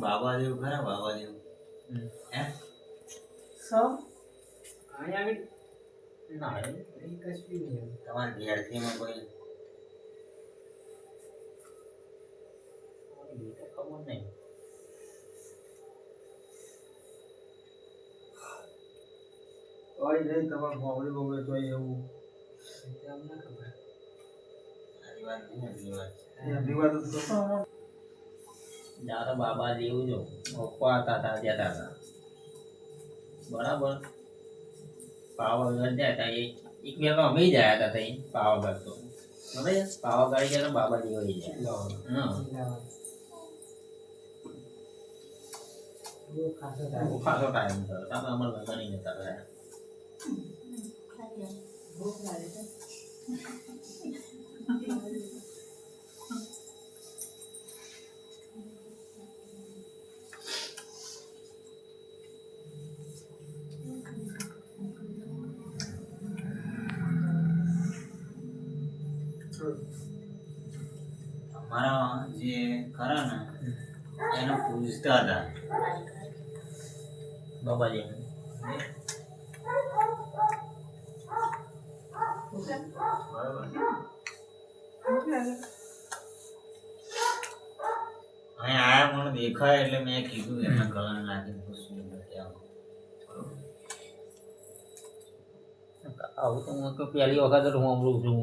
બાબા દેવ ખરા બાબા દેવ હે સૌ અહીંયા ના એ કશું નહીં તમારા ઘેરથીમાં કોઈ ખબર નહીં ઓય નહીં તમારે મોબળી બોબળી તો એવું અમને ખબર સારી વાત નહીં વાત એમની વાત તો દાદા બાબા જેવું જો પપ્પા હતા જતા હતા બરાબર પાવાગઢ જાય હતા એક બે અમે ગયા હતા તઈ પાવાગઢ તો બરાબર પાવાગઢ ગયા બાબા જેવો જાય ખાસો ટાઈમ થયો તમે અમારે ગણી જતા રહ્યા અમારા જે ખરા ને એને પૂછતા હતા બાબાજી અહીં આયા મને દેખાય એટલે મેં કીધું એમના ગળા નાખીને પૂછ્યું આવું તો હું તો પહેલી વખત જ હું સાંભળું છું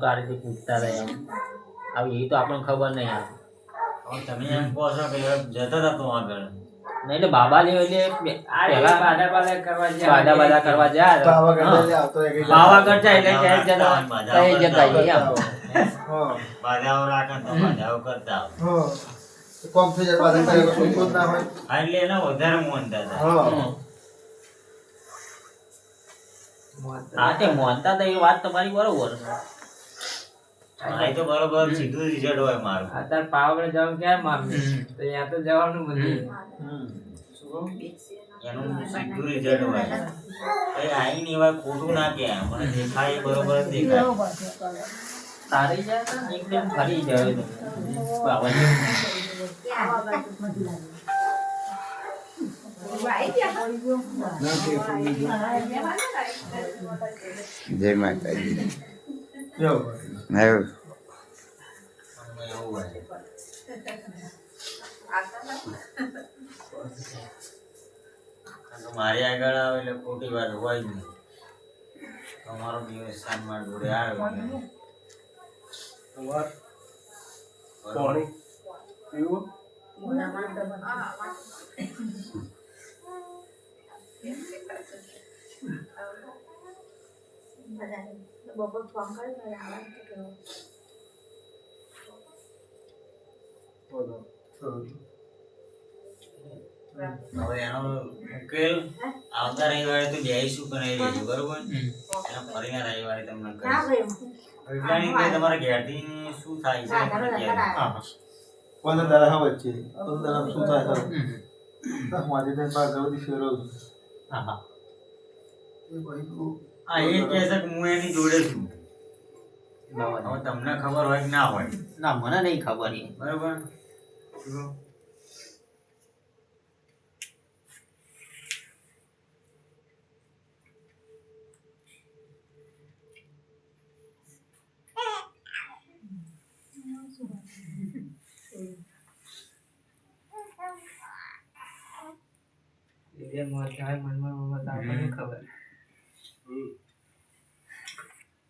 આ રીતે પૂછતા રહ્યા આવી એ તો આપણને ખબર નહીં આવે તમે એમ કહો છો કે જતા હતા તો આગળ નહીં એટલે બાબા લેવ એટલે પહેલા બાધા કરવા જાય પાવાગઢ જાય એટલે ક્યાંક જતા બાધાઓ રાખે તો બાધાઓ કરતા કોમ થઈ જાય પાછા કરે કોઈ ખોટ ના હોય એટલે એના વધારે મોનતા હતા હા તે મોનતા તો એ વાત તમારી બરોબર આ તો બરોબર સીધું રિઝલ્ટ હોય મારું અત્યારે પાવાગઢ જવાનું ક્યાં મારું તો ત્યાં તો જવાનું બધું એનું સીધું રિઝલ્ટ હોય કઈ આઈને એવા ખોટું ના કે મને દેખાય બરોબર જ દેખાય તારી જાય તો એકદમ ફરી જાય તો પાવાગઢ જય માતાજી એવું એવું એવું હોય મારી આગળ આવે એટલે ખોટી વાત હોય જ નહીં તમારો દિવસ સાંજમાં જોડે આવ્યો પાણી પીવું બપોર ફોન કરી હવે એનો ઉકેલ આવતા રવિવારે તો જઈશું કરાવી લઈશું બરોબર એના ફરીના રવિવારે તમને કહીશું તમારા ઘેરથી શું થાય છે મને કહેજો. 15 દાડા વચ્ચે 15 દાડા શું થાય ખરું મારી ને બાર જવદી ફેરો હા એ ભાઈ તું હા એ કહે છે કે હું એની જોડે છું હવે તમને ખબર હોય કે ના હોય ના મને નહીં ખબર એ બરોબર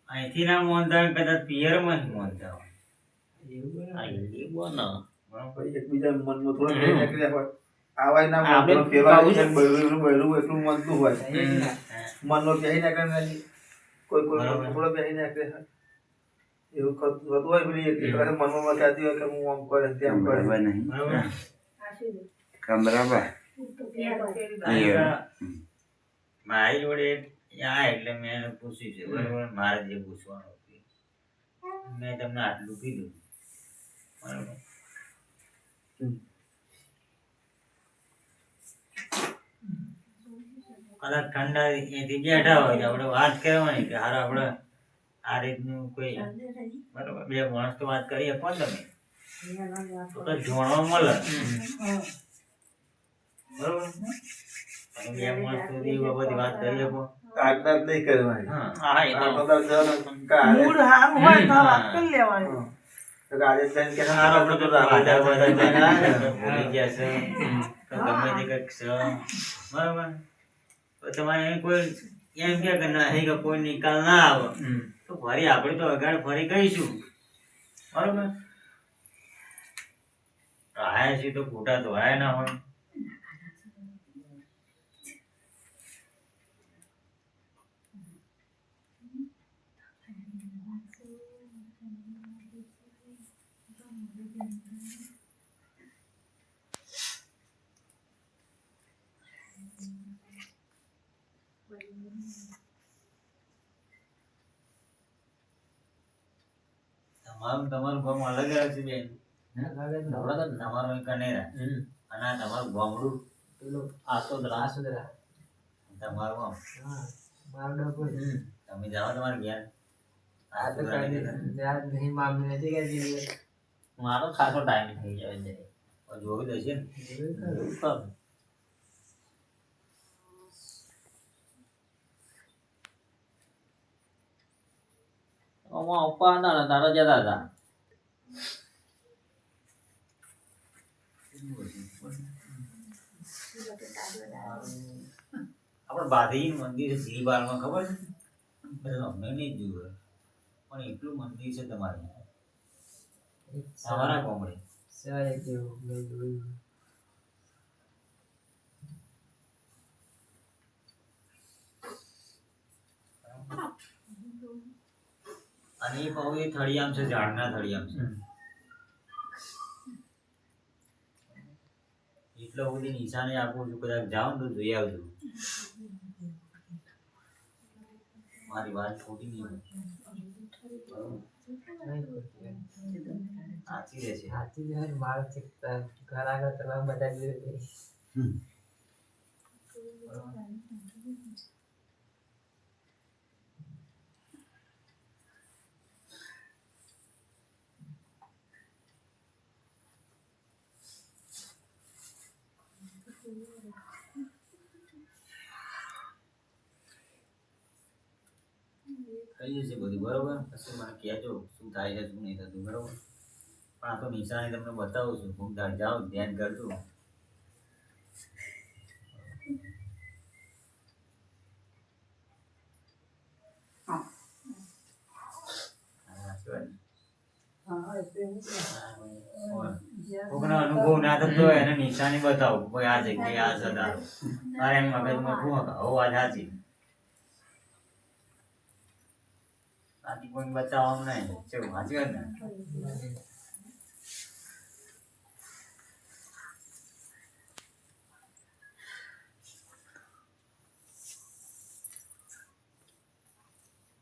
અહીંથી ના મોનતા હોય કદાચ પિયરમાં જ મોનતા હોય ભાઈ એકબીજા મનમાં થોડો ફેર નીકળ્યા હોય આવાય ના મન ફેરવા છે બૈરું એટલું મનતું હોય મનનો બેહી નાખે નહીં કોઈ થોડો બેહી નાખે એવું થતું હોય પેલી એક મનમાં કહેતી હોય કે હું આમ કરે તેમ કરે બરાબર નહીં બરોબર કમરાબા મારી જોડે આ એટલે મેં એને પૂછ્યું છે બરોબર મારે જે પૂછવાનું હતું મેં તમને આટલું કીધું બરાબર કદાચ ઠંડા એથી બેઠા હોય તો આપણે વાત કરવાની કે હારો આપણે આ રીતનું કોઈ બરાબર બે માણસ તો વાત કરીએ કોણ તમે તો જોણવા મળે બરોબર તમે બે માણસ સુધી બધી વાત કરીએ કો આજ્ઞા જ નહીં કરવાની. હા એ તો આ બધા જવાનું કાલે. મૂડ સારું હોય તો વાત કરી લેવાની. તો આજે જઈને કે હારો આપણે તો વાદા વાદા જઈને ભૂલી ગયા છે તો ગમે તે કંઈક છે બરાબર તો તમારે કોઈ એમ કે નહીં કે કોઈ નિકાલ ના આવે તો ફરી આપણે તો અગાડ ફરી કહીશું બરોબર આયા છીએ તો ખોટા તો આયા ના હોય તમારું ગામ અલગ જ છે બેન તમારું કનેરા અને આ તમારું ગામડું તમારું આમ તમે જાઓ તમારે ઘેર મારો ખાસો ટાઈમ થઈ જાય છે જોયું દશે ને પપ્પા ના તારા જતા હતા આપણે બાધી મંદિર છે શ્રીબાલમાં ખબર છે અમને નહીં જોયું પણ એટલું મંદિર છે તમારે તમારા ગામડે અને એ કહું એ થળિયામ છે ઝાડના થળિયામ છે એટલો બધી નિશાની આપું છું કદાચ જાઓ ને તો જોઈ આવજો મારી વાત ખોટી નહીં હોય સાચી રહેશે થઈ જશે બધું બરોબર પછી મને કહેજો શું થાય છે શું નહીં થતું બરોબર પણ આ તો નિશાની તમને બતાવું છું હું જાઓ ધ્યાન કરજો કોકનો અનુભવ ના થતો હોય એને નિશાની બતાવું કોઈ આ જગ્યાએ આ સદારો તારે એમ મગજમાં શું હતા હો આ સાચી બાકી કોઈ બચાવવાનું નહીં ચેવું સાચી વાત ને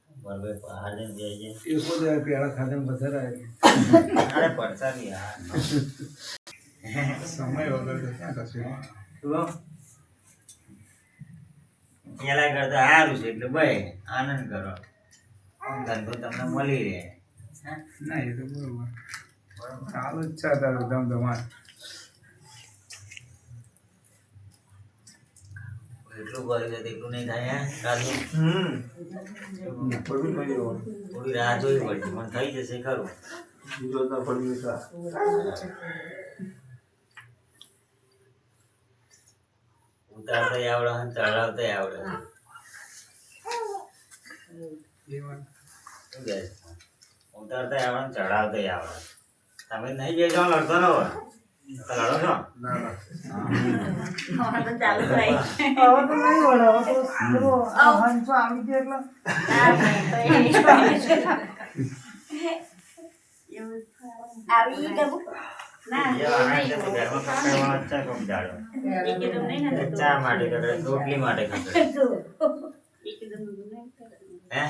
બરોબર પહાડ જઈને જઈએ એકો દે પેલા ખાધા વધારે આવે. અરે પડતા નહીં યાર સમય વગર તો ક્યાં થશે. પેલા કરતા સારું છે એટલે ભાઈ આનંદ કરો આમ ધંધો તમને મળી રહે ના એ તો બરોબર ચાલુ જ છે તારું ધમધમાટ. એટલું કર્યું છે એટલું નહીં થાય રાજુ થોડી રાહ જોવી પડશે પણ થઈ જશે ખરું ઉતારતા આવડે અને ચડાવતા આવડે ઉતારતા આવડે ને ચડાવતા આવડે તમે નહીં જે જાઓ લડતો રહો તો લડો છો ચાલુ થાય હવે તો નહીં વળે, હવે તો પેલો આ હંસો આવી ગયો આવી ગયું ના ચા માટે કકડે રોટલી માટે કકડે હે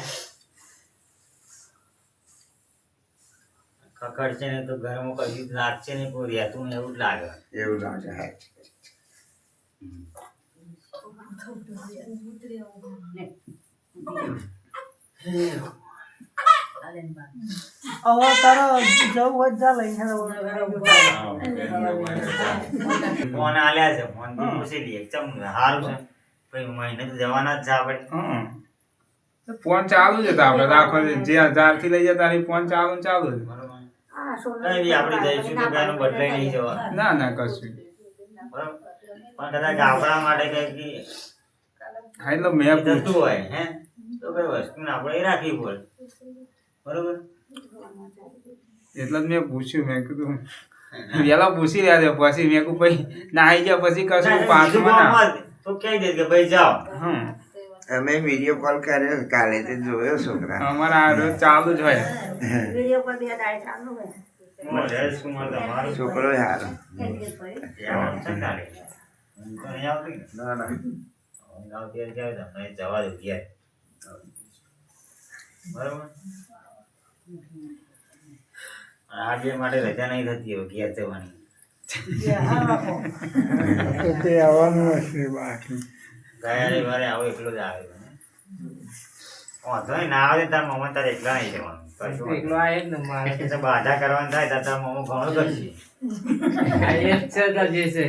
ખખડશે ને તો ઘરમાં કશું લાગશે ને કોઈ રહેતું ને એવું જ લાગે. એવું લાગે હા. હવે તારો જવું હોય જા લઈને ફોન આલ્યા છે, ફોન થી પૂછી લઈએ ચમ સારું છે પછી મહિને તો જવાના જ છે આપણે. ફોન ચાલુ જ હતા આપણે આખો જે જ્યારથી લઈ જતા તારી ફોન ચાલુ ને ચાલુ જ. બરોબર કઈ બી આપણે જઈશું તો પેલું બદલાઈ નહીં જવાનું. ના ના કશું બરોબર પણ કદાચ આપણા માટે કઈ હા એટલે મેં થતું હોય હે તો કઈ વસ્તુ ને આપણે એ રાખવી પડે. બરોબર એટલે જ મેં પૂછ્યું, મેં કીધું પેલા પૂછી રહ્યા છે પછી મેં કીધું ભાઈ ના આવી ગયા પછી કશું પાછું ના. તો કહી દે કે ભાઈ જાઓ. અમે વિડીયો કોલ કર્યો કાલે તે જોયો છોકરા. અમારા આ રોજ ચાલુ જ હોય. વિડીયો પર 2 દાડે ચાલુ હોય. જયેશકુમાર તમારું છોકરો સારો. ત્યાં આવશે કાલે. ઊંઘ તો નહીં આવતી ને? ના ના ઊંઘ આવતી હોય ત્યારે તમને જવા દો ઘેર. બરોબર આ બે માટે રજા નહીં થતી હવે ઘેર જવાની. ગયા રવિવારે આવો એકલો જ આવે. વાંધો નહીં, ના આવે તાર મમ્મી તારે એકલા નહીં જવાનું. કશું એકલો આ એક ને મારે વાંધો નહીં. બાધા કરવાનું થાય તાર તાર મમ્મી ઘણું કરશે. આ એક છે તો જે છે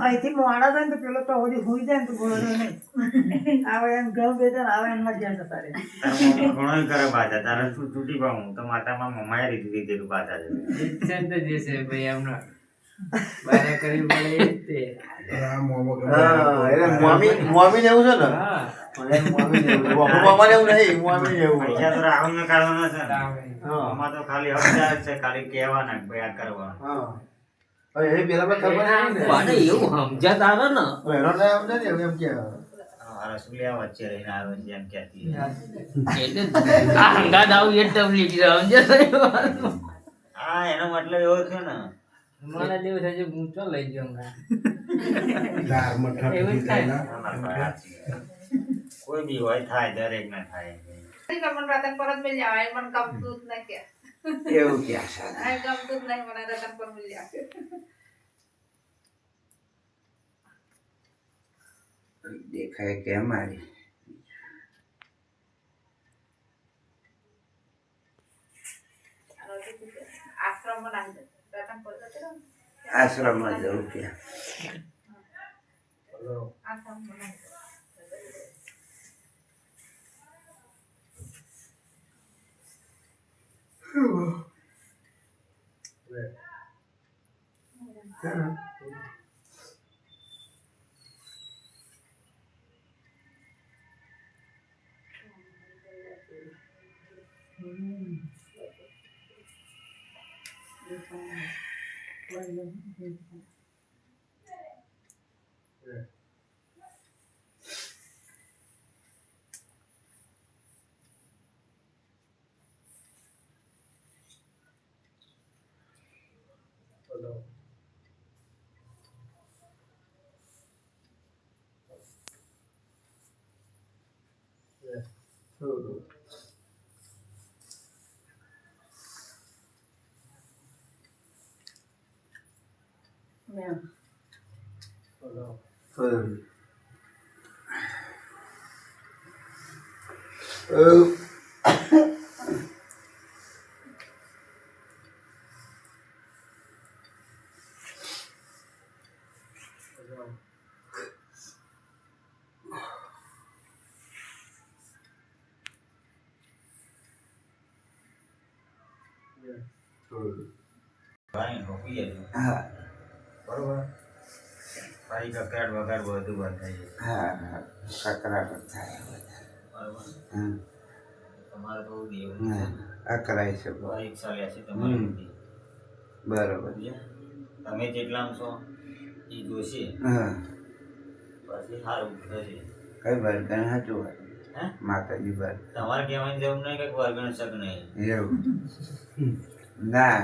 અહીંથી મોડા થાય ને તો પેલો તો હજી હુઈ જાય ને તો બોલો નહીં આવે એમ ઘર બેઠા આવે એમના જ્યાં જતા રહે. તાર મમ્મી ઘણું કરે બાધા. તારે શું તૂટી પાવું તો માતામાં મમ્માએ લીધેલું બાધા છે. એક છે તો જે છે ભાઈ એમનો બારે કરી પડે એ જ તે. હા એટલે મોમી ને એવું છે ને હા મોમી ને એવું મોમાને એવું નહીં મોમી ને એવું પૈસા તો રાહુલ ને કાઢવાના છે ને. આવે. આમાં તો ખાલી હકદાર જ છે, ખાલી કહેવાના કે ભાઈ આ કરવાનું. હા હવે એ પેલા પર ખબર નહીં ને પણ એવું સમજ્યા તારે ને હેરો ના એમ નહીં એવું એમ કે આ રસુલિયા વચ્ચે રહીને આવે છે એમ કહેતી. એટલે આ હંગાત આવું એ તકલીફ છે સમજ્યા. હા એનો મતલબ એવો થયો ને મને જેવું થાય છે હું ચો લઈ ગયો હંગાત. એવું જ થાય ને. કોઈ બી હોય થાય, દરેક ને થાય. રતન પર જ મિલ જાય મને ગમતું જ નહીં કે એવું ક્યાં સારું. આ ગમતું જ નહીં મને રતન પર મિલ જાય. દેખાય કેમ મારી આશ્રમ બનાવી દે રતન પર આશ્રમમાં જવું ત્યાં. આશ્રમ બનાવી દે. ભાઈ હોકી જજો. હા બરોબર ભાઈ કકડાટ વગાડ બધું બંધ થઈ જશે. હા હા કકરાટ થાય બધા. બરોબર હમ તમારે તો દેવું હા અકરાય છે બહુ. પરીક્ષા લેશે તમારી બધી. બરોબર. સમજ્યા? તમે જેટલામાં છો એ જોશે હા પછી સારું થશે. કઈ બર્ગન હતું હે માતાજી બર તમારે કહેવાની જરૂર નહીં કે વર્ગણ શક નહીં. એવું ના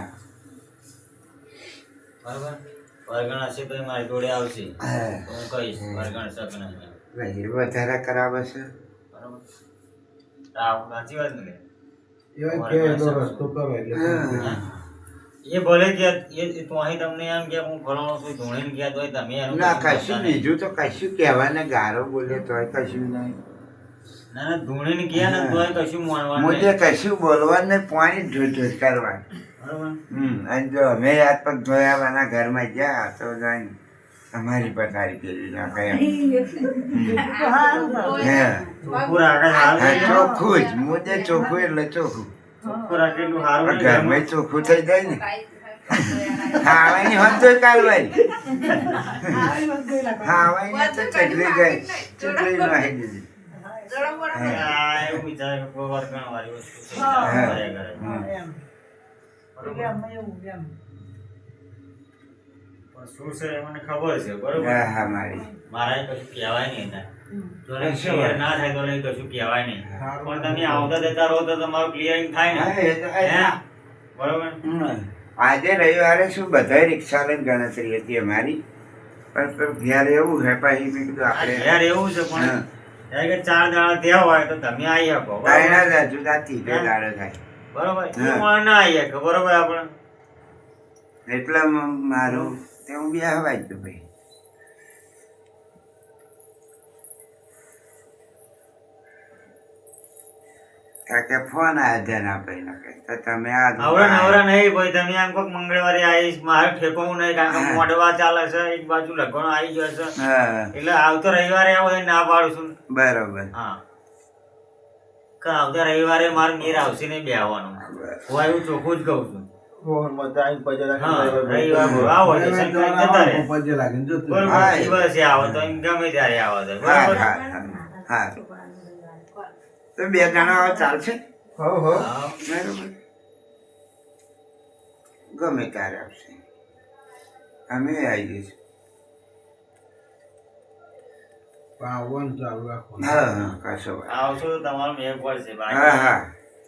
બરોબર વર્ગણ હશે તો એ મારી જોડે આવશે હા તો હું કહીશ વર્ગણ શક નહીં. એ વધારે કરાવે છે. બરોબર સાચી વાત ને એ ભલે કે તો અહીં તમને એમ કે હું ફલાણો છું ધોણીને ગયા તોય તમે એનું ના કશું કશું કરતા નહીં. બીજું તો કશું કહેવાને ગારો બોલે તોય કશું નહીં ના ના ધોણીને ગયા ને તોય કશું માનવાનું મુજે નહીં. કશું બોલવાનું નહીં પાણી ઢોઢ કરવાનું બરોબર? અને જો અમે હાથ પગ ધોયાવાના ઘરમાં ગયા તો જાઈને અમારી પથારી ફેરવી નાખે એમ. હા ચોખ્ખું રાખે સારું હા, નહીં. ચોખ્ખું જ મુજે ચોખ્ખું એટલે ચોખ્ખું ચોખ્ખું રાખે એટલું સારું પણ નહીં. ઘરમાં ચોખ્ખું થઈ જાય ને ખાવાની હોત તો કાલવાય ખાવાની તો ચટલી ગઈ ચટલી નાખી દીધી આ એવું વિચારે કે કોઈ વાર ઘણા વાળી વસ્તુ છે. હા. કર્યા કરે. એમ. એટલે અમે એવું એમ. પણ શું છે એ મને ખબર છે બરોબર. હા હા મારી મારે કશું કહેવાય નહીં એના. જો એને કશું clear વાત. ના થાય તો એને કશું કહેવાય નહીં. પણ તમે આવતા જતા રહો તો તમારું ક્લિયરિંગ થાય હા, ને. એ તો- હે? બરોબર. આજે રવિવારે શું બધા રિક્ષા લઈને ગણતરી હતી અમારી પણ ઘેર એવું હે પછી મેં કીધું આ આપણે ઘેર એવું છે પણ હા. જ્યારે કે 4 દાડા થયા હોય તો તમે આવી શકો બરોબર? તાયણા જ હજુ ત્રીજો દાડો થાય બરોબર હા. એ પણ ના આવી શકો બરોબર આપણે એટલે મારું તે હું બી હવાઈ ગયું ભાઈ કાકે ફોન આવ્યો ધ્યાન આપે તો તમે આ નવરા નવરા નહીં ભાઈ તમે આમ કોક મંગળવારે આવીશ મારે ઠેકવું નહીં કારણ કે હા. મોઢવા ચાલે છે એક બાજુ લગવાનો આવી ગયો છે હા એટલે આવતો રવિવારે આવો એ ના પાડું છું બરોબર હા કે આવતા રવિવારે મારે નીર આવશે નહીં બેહવાનું હું એવું ચોખ્ખું જ કહું છું હા રવિવાર આવો તો શનિવારે જતા રહે. બરોબર હા, એ. દિવસે આવો તો એમ ગમે ત્યારે આવો તો હા બરોબર હા હા તો 2 જણા આવો ચાલશે હો હો હા. બરોબર ગમે ત્યારે આવશે અમે આવી જઈશું હા હા કશો વાત. આવશો તો તમારો મેળ પડશે હા બાકી હા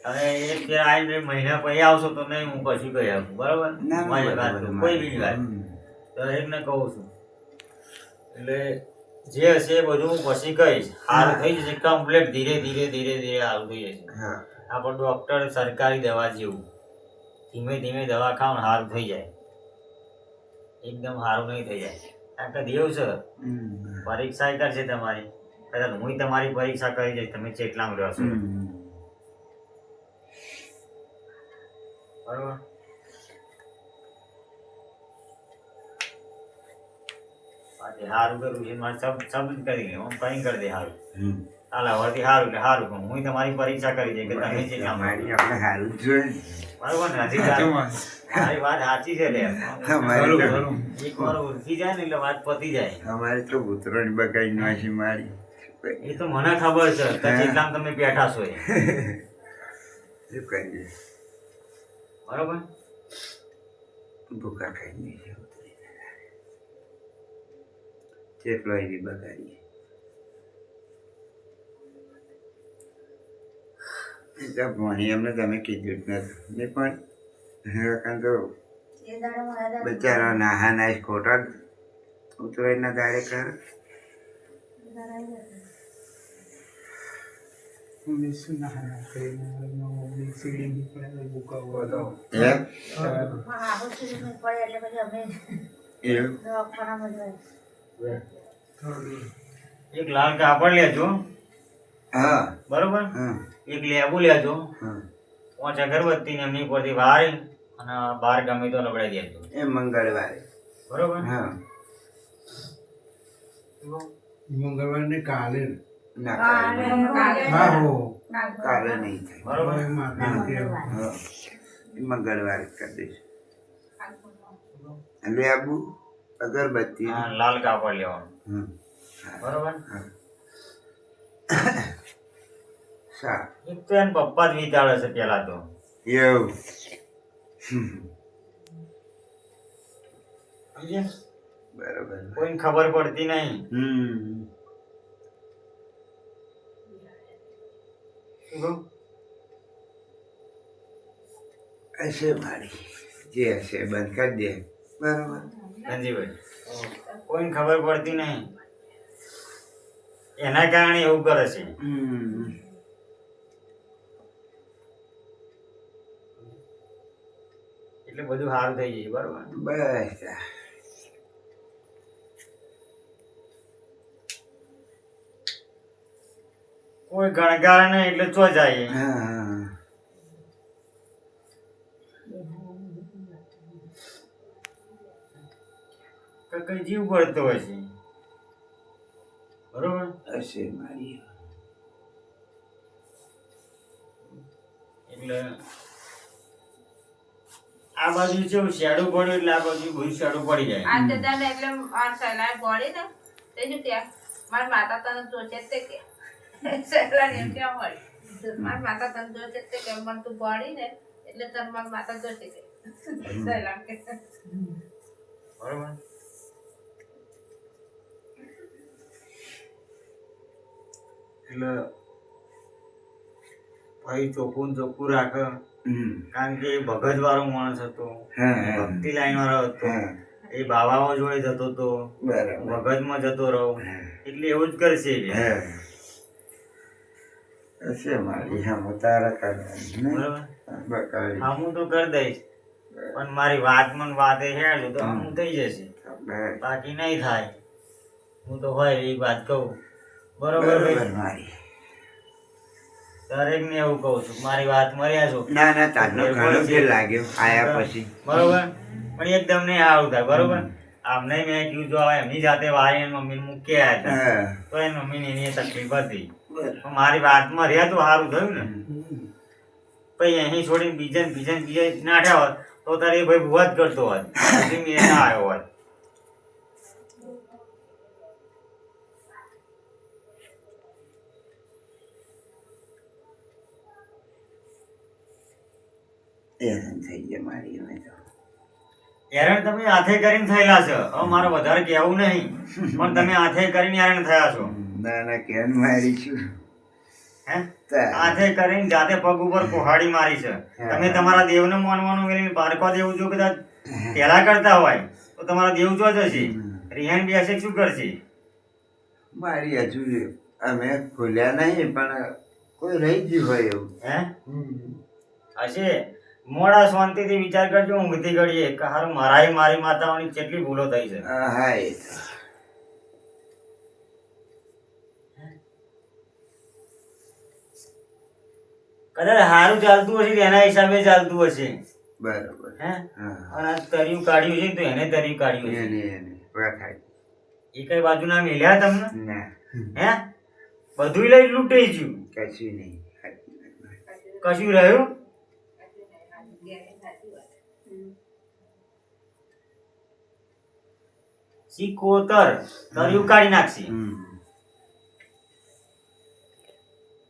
હવે એક ફેર આવીને મહિના પછી આવશો તો નહીં હું કશું કહી આપું બરોબર ના મારી વાત બરોબર, તો કોઈ બી વાત દરેકને કહું છું એટલે જે હશે એ બધું હું પછી કહીશ સારું થઈ જશે કમ્પ્લીટ ધીરે ધીરે ધીરે ધીરે સારું થઈ જશે હા આપણે ડોક્ટર સરકારી દવા જેવું ધીમે ધીમે દવા ખાવ ને સારું થઈ જાય એકદમ સારું નહીં થઈ જાય કારણ કે દેવ છે પરીક્ષા એ કરશે તમારી કદાચ હું તમારી પરીક્ષા કરી જઈશ તમે ચેટલામાં રહેશો બરોબર બાકી સારું કરવું છે મારે સબ કરી લે હું કઈ કરી દે સારું હાલ હવેથી સારું એટલે સારું કહું હું તમારી પરીક્ષા કરી દઈ કે તમે ચેટલામાં અમારી આપણે હારું જ જોઈએ ને. બરોબર ને હજી મારી વાત સાચી છે લે અમારે તો- એક વાર ઉઠી જાય ને એટલે વાત પતી જાય અમારે તો ઉતરણ બગાડી નાખી મારી એ તો મને ખબર છે કે ચેટલામાં તમે બેઠા છો એ. શું કરીએ બરોબર ભૂકા ખાઈ નહીં છે ચેટલો એવી બગાડીએ ભણી એમને તમે કીધું જ નથી ને પણ કારણ તો બચારા નાહા નાઈશ ખોટા ઉતરાયના દાડે કરે એમ? એવું? એક લાલ કાપડ લેજો હા બરોબર હા એક લેબુ લેજો હા 5 અગરબત્તી ને એમની પરથી વાળી અને બહાર ગમે તો લગડાઈ દેજો એ મંગળવારે બરોબર હા મંગળવારને કાલે ના કાલે કાલે નહીં થાય બરોબર હા એ મંગળવારે જ કરી દઈશ એટલે આબુ અગરબત્તી હા લાલ કાપડ લેવાનું હમ બરોબર સારું એક તો એને પપ્પા જ વિચારે છે પેલા તો એવું સમજ્યા? બરોબર કોઈને ખબર પડતી નહીં હમ શું કહું? હશે મારી જે હશે બંધ કરી દે બરોબર ધનજીભાઈ કોઈને ખબર પડતી નહીં એના કારણે એવું કરે છે હમ એટલે બધું સારું થઈ જશે બરોબર. બસ કોઈ ગણગાર નહીં એટલે ચો જાય. હા કઈ જીવ પડતો હશે બરોબર. હશે મારી એટલે આ બાજુ કેવું શેડું પડ્યું એટલે આ બાજુ બધું શેડું પડી જાય. આ તે દાને એટલે આ સહેલા ગોળી ને તે શું કે મારી માતા તને જોચે તે કે સહેલા ને કેમ મળી મારી માતા તને જોચે તે કે મને તું ગોળી ને એટલે તને મારી માતા જોચે કે સહેલા કે બરોબર. એટલે ભાઈ ચોખ્ખું ને ચોખ્ખું રાખે કારણ કે એ ભગત વાળો માણસ હતો, ભક્તિ લાઈન વાળો હતો, એ બાબાઓ જોડે જતો હતો, ભગતમાં જતો રહ્યો એટલે એવું જ કરશે. હશે મારી હા તારા કરવાની બરોબર. હા હું તો કરી દઈશ પણ મારી વાત મને વાતે હેડું તો હું થઈ જશે, બાકી નહીં થાય. હું તો હોય એ વાત કહું બરોબર ભાઈ. મારી દરેક ને એવું કહું છું મારી વાત મર્યા છો. ના ના તારનો ઘણો ફેર લાગ્યો આયા પછી બરોબર પણ એકદમ નહીં આવું થાય બરોબર. આમને મેં કીધું જો એમની જાતે વારી મમ્મી મૂકી આવ્યા હતા તો એ મમ્મી એની તકલીફ હતી પણ મારી વાતમાં રહ્યા તો સારું થયું ને. પછી અહીં છોડીને બીજા નાઠ્યા હોત તો તારે એ ભાઈ બુવા જ કરતો હોત, પછી મેં ના આવ્યો હોત. હેરાન થઈ ગયા મારી અમે તો હેરાન તમે હાથે કરીને થયેલા છો. હવે મારે વધારે કહેવું નહીં પણ તમે હાથે કરીને હેરાન થયા છો. ના ના કેમ મારી છું હે હાથે કરીને જાતે પગ ઉપર કુહાડી મારી છે. તમે તમારા દેવને માનવાનું મેળવીને પારકો દેવ જો કદાચ પહેલા કરતા હોય તો તમારા દેવ જો જ હશે. રિહાન બેસે શું કરશે? મારી હજુ અમે ખોલ્યા નહીં પણ કોઈ રહી ગયું હોય એવું હે હશે. મોડા શાંતિથી વિચાર કરજો ઊંઘતી ઘડીએ કે હારું મારી માતાઓની કેટલી ભૂલો થઈ છે. હા એ તો કદાચ સારું ચાલતું હશે તો એના હિસાબે ચાલતું હશે. બરોબર હે હા અને આ તર્યું કાઢ્યું છે ને તો એને તર્યું કાઢ્યું છે. એને વખાય એ કઈ બાજુ ના મેલ્યા તમને? ના હે બધું લઈ લૂંટાઈ ગયું, કશું નહીં કશું રહ્યું? સિકોતર તર્યું કાઢી નાખશે.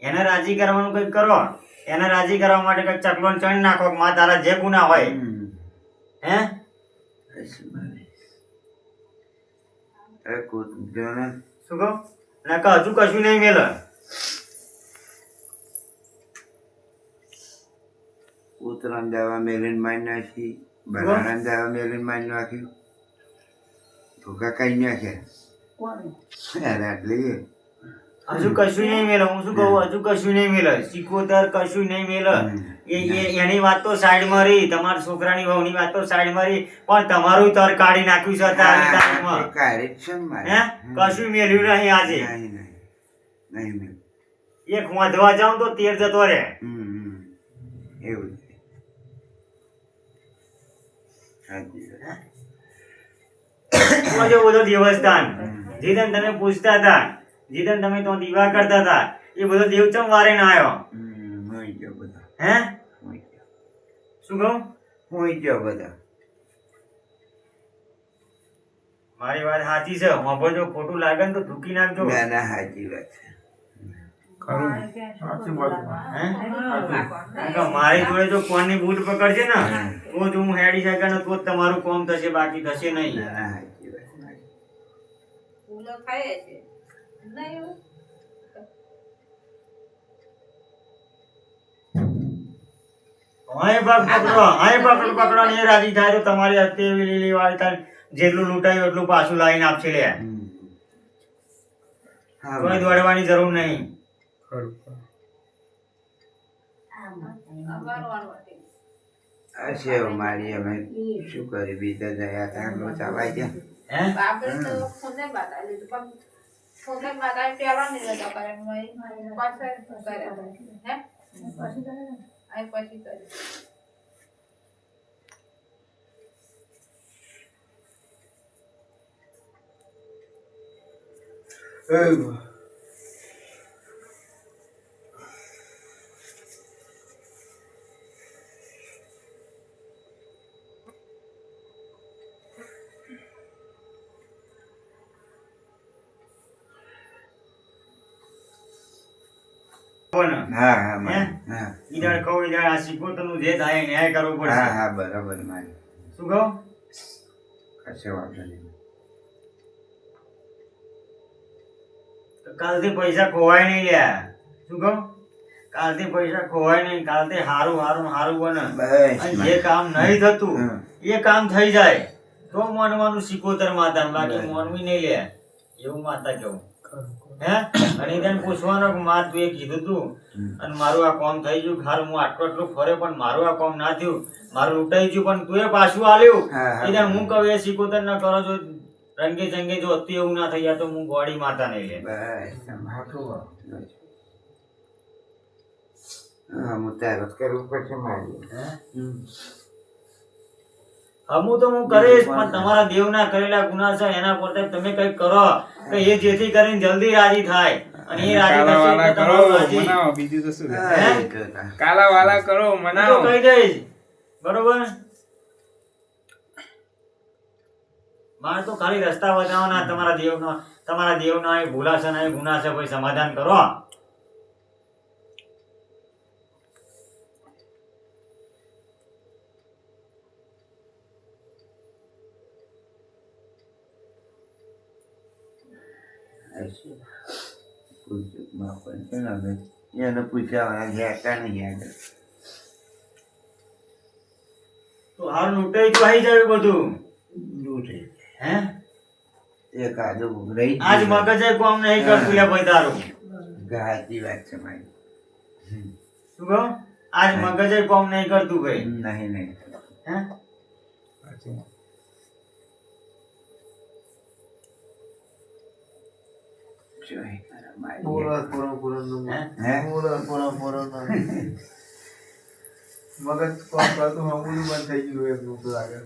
એને રાજી કરવાનું કઈક કરો. એને રાજી કરવા માટે કઈક ચકલો ને ચણ નાખો માં તારા જે ગુના હોય. હે શું કહો ના કે હજુ કશું નહીં મેલે. ઉતરાણ દવા મેલીને મારી નાખી, બનારાને દવા મેલીને મારી નાખ્યું, ધોકા કઈ નાખ્યા આટલી હજુ કશું નહીં મેલે. હું શું કહું હજુ કશું નહીં મેલે. સિકોતર કશું નહીં મેલે. એની વાત તો સાઈડ માં રહી, તમારા છોકરાની વહુની વાત તો સાઈડ માં રહી પણ તમારું તર કાઢી નાખ્યું છે અત્યારની તારીખમાં. હે કશું મેલ્યું નહીં આજે. નહીં એક વાંધવા જાઉં તો 13 જતો રહે. એવું બધો દેવસ્થાન જીતન તમે પૂછતા હતા, જીતન તમે તો દીવા કરતા હતા, એ બધો દેવચમ વારે ના આવ્યો. હે શું કહું? બધા મારી વાત સાચી છે. મોભો જો ખોટું લાગે ને તો ધૂકી નાખજો. ના ના સાચી વાત છે. સાચી વાત હે? કારણ કે મારી જોડે જો કોણની બૂટ પકડશે ને તો જ હું હેડી શકે ને તો જ તમારું કામ થશે, બાકી થશે નહીં. ના ના સાચી વાત ભૂલો થાય છે નહીં એવું? હાય પગ પકડો ને એ રાજી થાય તો તમારી અત્યારે લીલી વાળી થાય જેટલું લૂંટાયું એટલું પાછું લાવીને આપશે. લે કોઈ દોડવાની જરૂર નહીં. અમારું વાળું હતું. આ સેવ મારી અમે શું કર્યું બીજા ગયા હતા લો ચાવાઈ ગયા હે બાપરે તો ફોને બાતા લીધું પણ ફોને બાતા પેલા નહીં લેતા કરે પાછળ કરે હે આ પછી કરે પણ હા હા મારી હા ઈ દાડે કહું ઈ દાડે આ સિકોતરનું જે થાય એ ન્યાય કરવો હા પડશે હા બરાબર મારી શું કહું કશો વાંધો નહીં તો કાલથી પૈસા ખોવાય નહીં લ્યા શું કહું કાલથી પૈસા ખોવાય નહીં કાલથી હારું હારું હારું બને બસ અને જે કામ નહીં થતું હમ. એ કામ થઈ જાય તો માનવાનું સિકોતર માતા બાકી માનવી નહીં લે એવું માતા કેવું હે અને તેને પૂછવાનું કે માં તું એ કીધું તું અને મારું આ કામ થઈ ગયું ખારું હું આટલું ફરે પણ મારું આ કામ ના થયું મારું લૂંટાઈ ગયું પણ તું એ પાછું આલ્યું હા, હા. એટલે હું કહું એ સિકોતર ન કરો જો રંગે ચંગે જો અતિ એવું ના થઈ જાય તો હું ગોળી માતા નહીં લે બસ હા હું તૈયાર કરવું પડશે મારી હમું તો હું કરીશ પણ તમારા દેવના કરેલા ગુના છે એના પરતે તમે કઈક કરો કે એ જેથી કરીને જલ્દી રાજી થાય અને એ રાજી કાલા થશે વાલા એટલે તમારું કરો રાજી. મનાવો બીજું તો શું છે? હા, એ તો તા. કાલા વાલા કરો હું તો મનાવો કહી દઈશ બરોબર મારે તો ખાલી રસ્તા બતાવવાના તમારા દેવના એ ભૂલા છે ને એ ગુના છે ભાઈ સમાધાન કરો પૂછ્યું પણ છે ને હવે એને પૂછ્યા વાળા ગયા નહીં આગળ તો હાલ લૂંટાઈ તો આવી જાય બધું લૂંટે હે એક આદુ રહી આજ મગજે કોમ નહીં કરતું લે ભાઈ તારું સાચી વાત છે મારી શું કહો આજ મગજે કોમ નહીં કરતું ભાઈ નહીં નહીં હે જોઈ ખરા મારી. પૂરો પૂરો પૂરો નું હે? પૂરો પૂરો પૂરો નું મગજ કોમ કરતું હમું બંધ થઈ ગયું એમ ભૂખ લાગે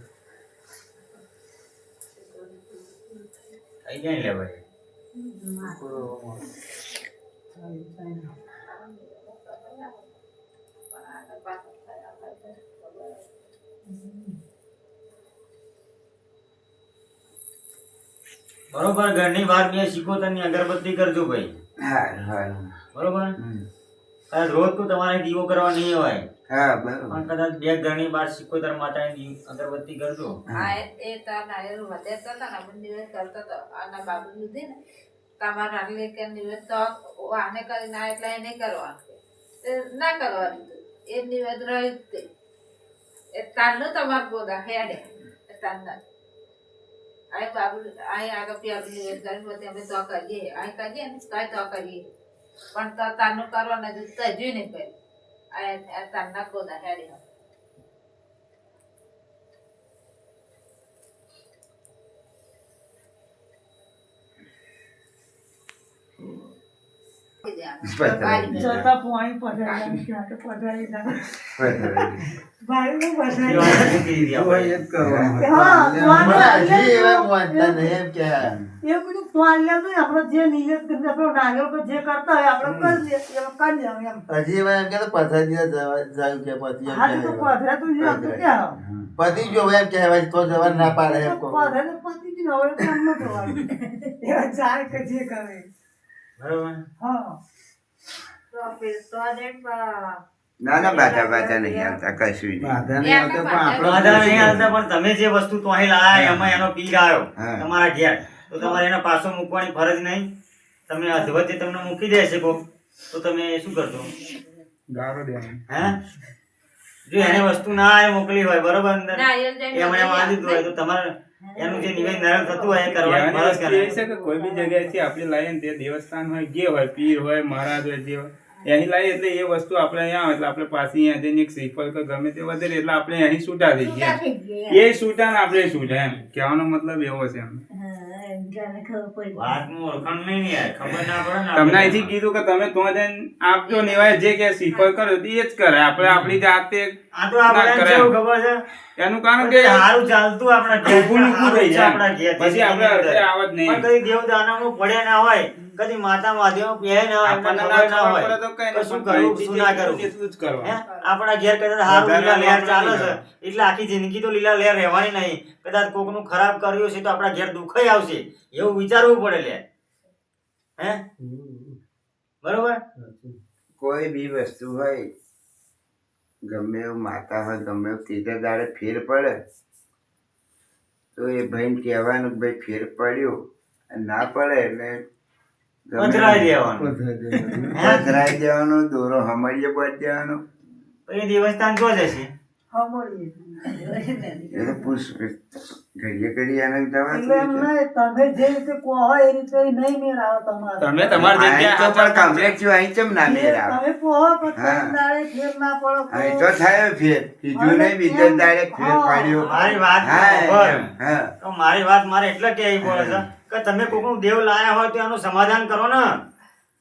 થઈ જાય ને લે ભાઈ પૂરો બરોબર ઘરની બહાર બે સિકોતરની અગરબત્તી કરજો ભાઈ હારું હારું બરોબર હમ. કારણ રોજ તો તમારે દીવો કરવા નહીં હોય હા બરોબર પણ કદાચ બે ઘરની બહાર સિકોતર માતાની અગરબત્તી કરજો આ એ તાર નાળિયેર વધે તો ને આપણે નિવેદ કરતો તો આના બાબુ લીધી ને તમારે આટલે કે નિવેદ તો આને કરી ના એટલે એ નહીં કરવાનું તે ના કરવાનું એ નિવેદ રહ્યું જ તે એ તારનું તમારે ગોદા હેડે એ તારના આ બાબુ આ આગળ પેલું નિવેદ કર્યું પછી અમે તો કરીએ આ કરીએ ને તો કરીએ પણ તો તારનું કરવાનું હજુ તો હજુ નહીં કર્યું આ તારના ગોદા હેડે જતા પોણી પધારી પધારી ભાઈ હું પધારી હોય જ કરવાનું. હા, પણ હજી એવા વાંચતા નહીં એમ કે એ બધું ફોન લે તો આપણે જે નિવેદ કરીને આપણે નાગર પર જે કરતા હોય આપણે કરી દઈએ એમ કરી દેવાનું એમ હજી એવા એમ કે પથારી જાય કે પતિ એમ હા તો કહેવાય. પધરા તો જે આપણે ક્યાં પતિ જો એમ કહેવાય તો જવા ના પાડે એમ કહું. પધરા તો પતિ જ હવે કામ ન કરવાનું એવા જાય કે જે કરે બરોબર હા ના ના બાધા બાધા નહીં આવતા કશું નહીં બાધા નહીં હાલતા પણ તમે જે વસ્તુ તો અહીં લાયા એમાં એનો પીર આવ્યો હા. તમારા ઘેર તો તમારે એનો પાછો મૂકવાની ફરજ નહીં તમે અધવચ્ચે તમને મૂકી દેશે કોક તો તમે શું કરશો ગારો દેવાનો હે જો એને વસ્તુ ના આવે મોકલી હોય બરોબર અંદર નારિયેળ જઈને એમને એમ આદિત હોય તો તમારે એનું જે નિવેદ નરક થતું હોય એ કરવાની ફરજ કહેવાની વસ્તુ એ કરે છે કે કોઈ બી જગ્યાએથી આપણે લાવીએ ને તે દેવસ્થાન હોય જે હોય પીર હોય મહારાજ હોય જે હોય અહીં લાવી એટલે એ વસ્તુ આપણે અહીંયા આવે એટલે આપણે પાછી અહીંયા જઈને એક શ્રીફળ કે ગમે તે વધે એટલે આપણે અહીં છૂટા થઈ ગયા એ છૂટા ને આપણે છૂટા એમ કહેવાનો મતલબ એવો છે એમ વાતનું ઓળખાણ નહીં યાર, ખબર ના પડે ને તમને અહીંથી કીધું કે તમે તો જઈને આપજો નિવાય જે કે શ્રીફળ કરો એ જ કરે આપણે આપણી જાતે આ તો આપણે ના કરે કેવું એમ. ખબર છે એનું કારણ કે સારું ચાલતું આપણા ઘેર, ઊભું નૂકું થઈ જાય આપણા ઘેર. પછી આપણે અડધે આવત નહીં પણ કદી દેવ દાનવનું પડ્યા ના હોય, કદી માતા મહાદેવ પહેર્યા ના હોય, એમને આપણને ના ખબર ના ખબર હોય પડે તો કઈ તો શું કરવું, શું ના કરવું. એટલું જ કરવાનું. હે? આપણા ઘેર કદાચ હારું લીલા લહેર ચાલે છે વધારે એટલે આખી જિંદગી તો લીલા લહેર રહેવાની નહીં. કદાચ કોકનું ખરાબ કર્યું છે તો આપણા ઘેર દુઃખ આવશે એવું વિચારવું પડે લે. હે બરોબર? કોઈ બી વસ્તુ હોય ગમે એવું માતા હોય ગમે એવું ત્રીજા દાડે ફેર પડે તો એ ભાઈને કહેવાનું કે ભાઈ ફેર પડ્યો અને ના પડે એટલે ગમે પધરાઈ દેવાનું. પધરાઈ દેવાનો, દોરો હમાડીએ બાંધી દેવાનો. પછી દેવસ્થાન જો જશે એ તો પૂછ ઘડીએ ઘડીએ એને જવા એટલે એમ નહીં, તમે જે રીતે કહો હોય એ રીતે નહીં મેળ આવે તમારે. તમે તમારી અહીં તો જગ્યાએ પણ કમ્પ્લેટ છું, અહીં ચમ ના મેળ આવે. તમે કહો કે ત્રણ દાડે ફેર ના પડો તો અહીં તો થાય ફેર, બીજું નહીં બીજા દાડે ફેર પાડ્યો. મારી વાત હા સાંભળ. એમ, હા તો મારી વાત મારે એટલે કહેવી પડે છે કે તમે કોકનું દેવ લાયા હોય તો એનું સમાધાન કરો ને.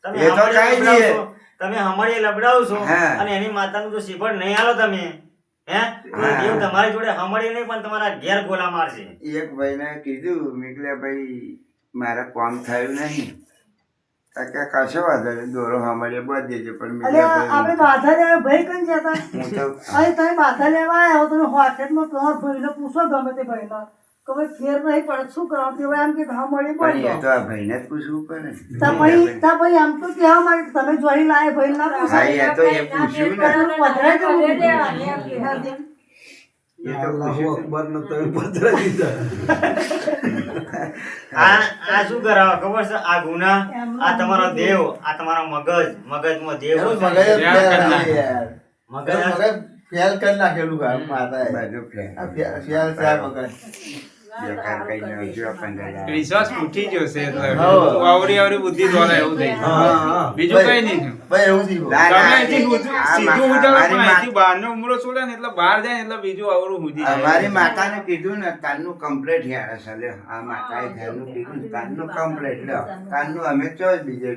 તમે એ તો હમાડીએ કાંઈ નહીં. લબડાવશો, તમે હમાડીએ લબડાવશો હા. અને એની માતાનું જો શ્રીફળ નહીં આલો તમે, હે તો હા. દેવ તમારી જોડે હમાડીએ નહીં પણ તમારા ઘેર ગોલા મારશે. એક ભાઈને કીધું મેં કીધું, ભાઈ મારે કામ થયું નહીં. તો કે કશો વાંધો નહીં, દોરો હમાડીએ બાંધી દેજો. પણ મેં અલ્યા, કીધું, આપણે બાધા લેવા ભાઈ કઈ જતા હું તો અહીં તમે બાધા લેવા આવ્યા હો, તમે હોટેલમાં તમારા ભાઈને પૂછો ગમે તે ભાઈને કે ભાઈ ફેર નહીં પડે શું કરવાનું? તે ભાઈ એમ કે હા મળી પણ એ પડ્યો તો આ ભાઈને જ પૂછવું પડે ને. તા ભાઈ આમ તો કહેવા માંગે તમે જોઈ લાય ભાઈ ના પૂછો. હા એ તો એ પૂછ્યું ને, પધરાઈ જવું એ તો પૂછ્યું. આ શું કરાવે ખબર છે? આ ગુના, આ તમારો દેવ, આ તમારો મગજમાં દેવ એનું છે. મગજ જ ફેલ છે યાર. મગજ એનું મગજ ફેલ કરી નાખેલું છે આ માતાએ. બધું ફેર. આ ફેલ છે આ મગજ. બેકાર કઈ ન હજુ આપણને યાદ. વિશ્વાસ તૂટી ગયો છે એટલે હા. આવડી બુદ્ધિ દ્વારા એવું થઈ ગયું. બીજું કઈ નહીં થયું. ભાઈ એવું થયું. ના, તમે ના, અહીંથી આ સીધું ઉજાડો અમારી પણ મા- અહીંથી બહારનો ઉમરો છોડે ને એટલે બહાર જાય ને એટલે બીજું અવરું સુધી જાય. અમારી માતાને કીધું ને કાનનું કમ્પ્લેટ યાર છે. લ્યો આ માતાએ ઘરનું કીધું ને કાનનું કમ્પ્લેટ લ્યો. કાનનું અમે ચો બીજે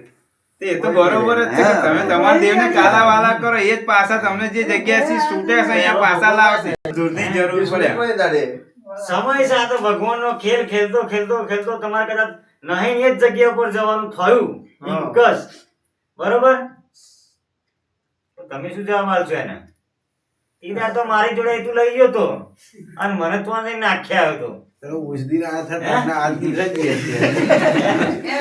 તે તો બરોબર જ છે કે તમે તમારા દેવને કાલા વાલા કરો એ જ પાછા તમને જે જગ્યાએથી છૂટે છે અહીંયા પાછા લાવશે. દૂરની જરૂર પડે. કોઈ દાડે. સમય સાથે ભગવાનનો ખેલ ખેલતો તમારે કદાચ નહીં એ જ જગ્યા પર જવાનું થયું વિકસ, બરોબર? તો તમે શું જવાબ આલશો એને? ઈદાર તો મારી જોડે તું લઈ ગયો તો અને મને તો આને નાખ્યા આવ્યો તો.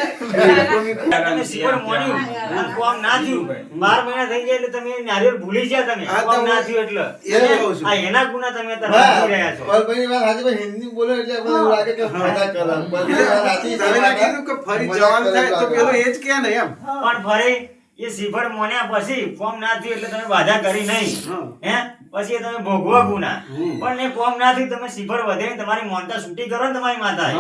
તમે શીખર મોન્યું અને કોમ ના થયું. 12 મહિના થઈ ગયા એટલે તમે નારિયેળ ભૂલી ગયા. તમે કોમ ના થયું એટલે આ એના ગુના તમે અત્યારે ભૂલી રહ્યા છો. પલભાઈની વાત સાચી, પણ હિન્દી બોલે એટલે આપણને એવું લાગે કે મજાક કરે. પલભાઈની વાત સાચી છે. પણ ફરી એ શ્રીફળ મોન્યા પછી ફોર્મ ના થયું એટલે તમે બાધા કરી નહીં. હે પછી એ તમે ભોગવો ગુના. પણ એ ફોર્મ ના થયું તમે શ્રીફળ વધે તમારી મોનતા છૂટી કરો ને તમારી માતા.